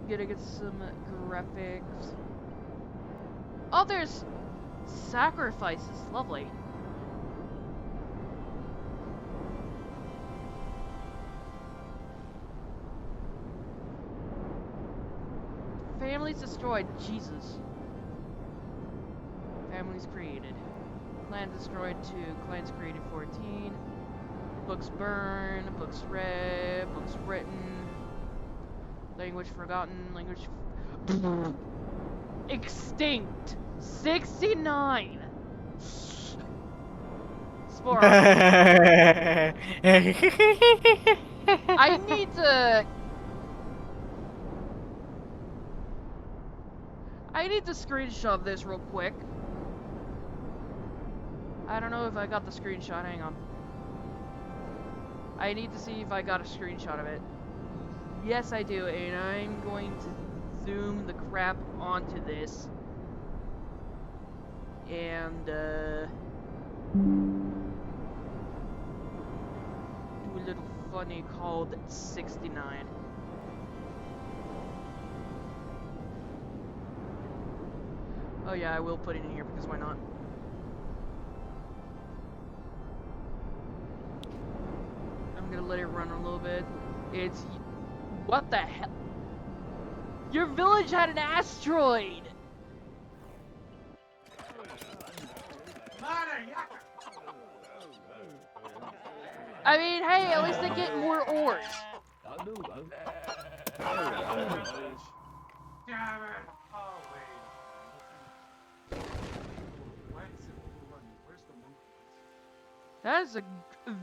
Gonna get some graphics. Oh, there's sacrifices. Lovely. Families destroyed. Jesus. Families created. Clan destroyed 2. Clans created 14. Books burned. Books read. Books written. Language forgotten. Language extinct. 69. Spore. I need to screenshot this real quick. I don't know if I got the screenshot. Hang on. I need to see if I got a screenshot of it. Yes, I do, and I'm going to zoom the crap onto this. And, do a little funny called 69. Oh yeah, I will put it in here because why not? I'm gonna let it run a little bit. It's... What the hell? Your village had an asteroid! I mean, hey, at least they get more ores. Damn it! Oh, wait. Why is it overrunning? Where's the monkey? That is a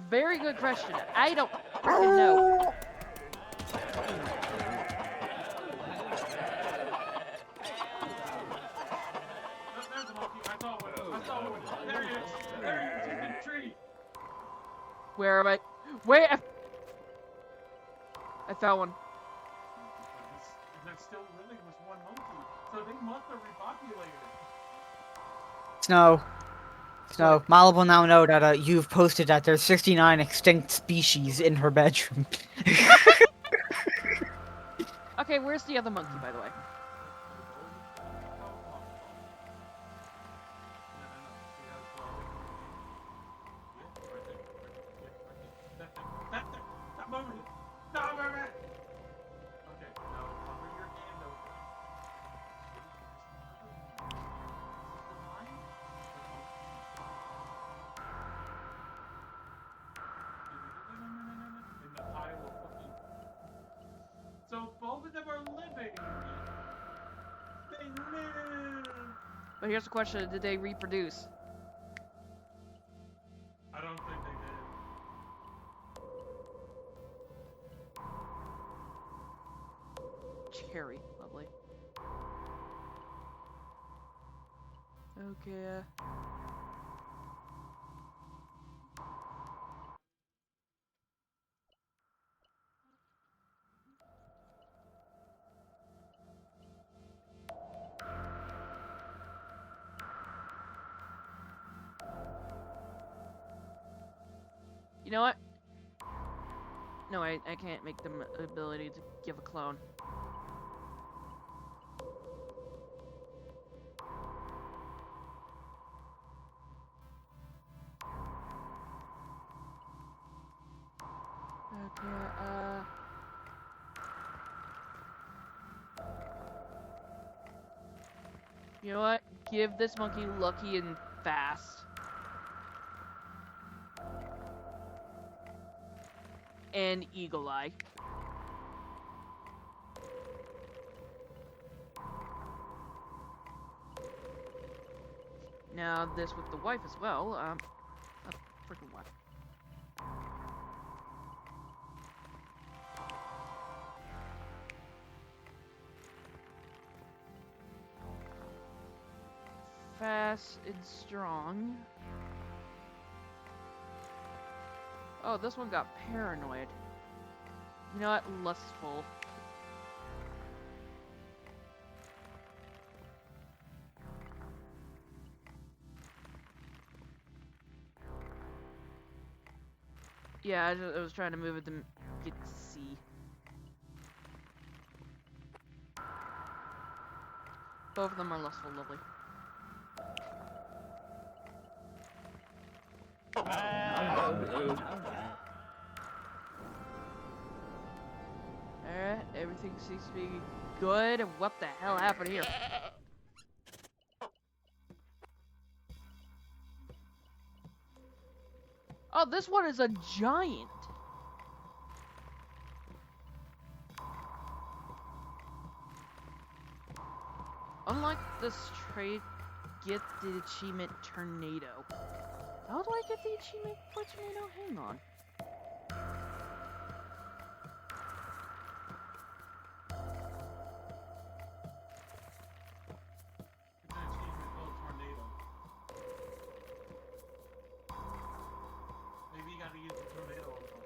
very good question. I don't freaking know. There's a monkey. I saw one. There he is. There he is. He's in the tree. Where am I? Wait! I found one. There still really was one monkey. So they must have repopulated. Snow. Malibu now know that you've posted that there's 69 extinct species in her bedroom. Okay, where's the other monkey, by the way? So both of them are living. They live. But here's the question, did they reproduce? carry. Lovely. Okay. You know what? No, I can't make the ability to give a clone. Okay, you know what? Give this monkey lucky and fast. And eagle eye. Now this with the wife as well. Freaking wife. Fast and strong. Oh, this one got paranoid. You know what? Lustful. Yeah, I was trying to move it to get to see. Both of them are lustful, lovely. Alright, everything seems to be good. What the hell happened here? Oh, this one is a giant. Unlike this trade, get the achievement tornado. How do I get the achievement for tornado? Hang on. It's an achievement called Tornado. Maybe you gotta use the tornado on top.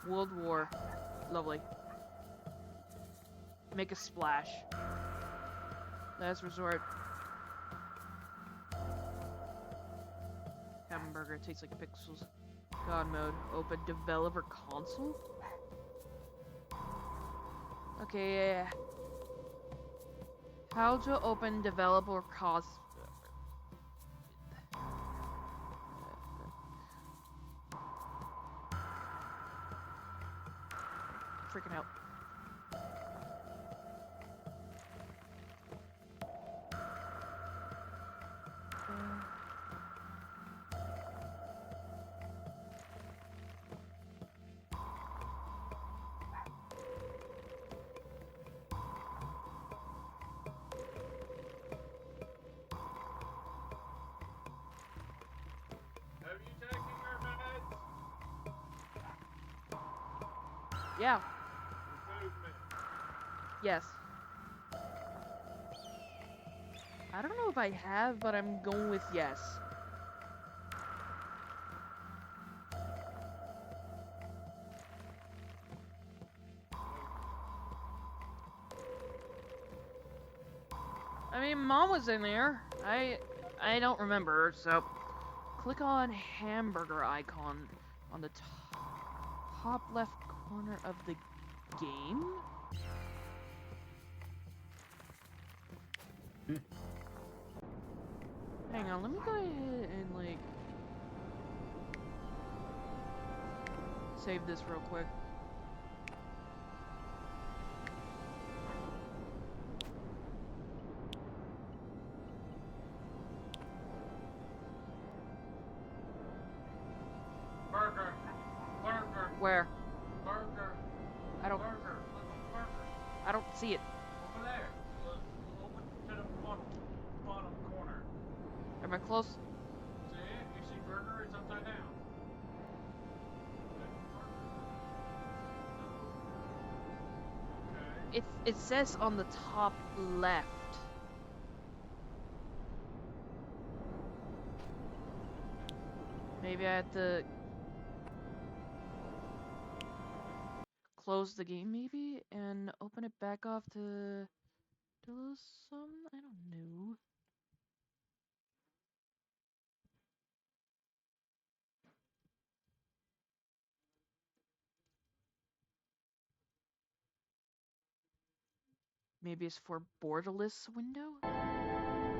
World War. Lovely. Make a splash. Last resort. Hamburger tastes like pixels. God mode. Open developer console? Okay, yeah. How to open developer console. Freaking out. Have you taken your meds? Yeah. Movement. Yes. I don't know if I have, but I'm going with yes. I mean, Mom was in there. I don't remember, so click on hamburger icon on the top left corner of the game. Hang on, let me go ahead and like save this real quick. Burger. Burger. Where? Burger. I don't Burger. Look at burger. I don't see it. Over there. Look. Over to the bottom. Bottom. I close? See it? You see burger? It's upside down. Okay. It says on the top left. Maybe I have to close the game, maybe, and open it back off to do some. I don't know. Maybe it's for borderless window?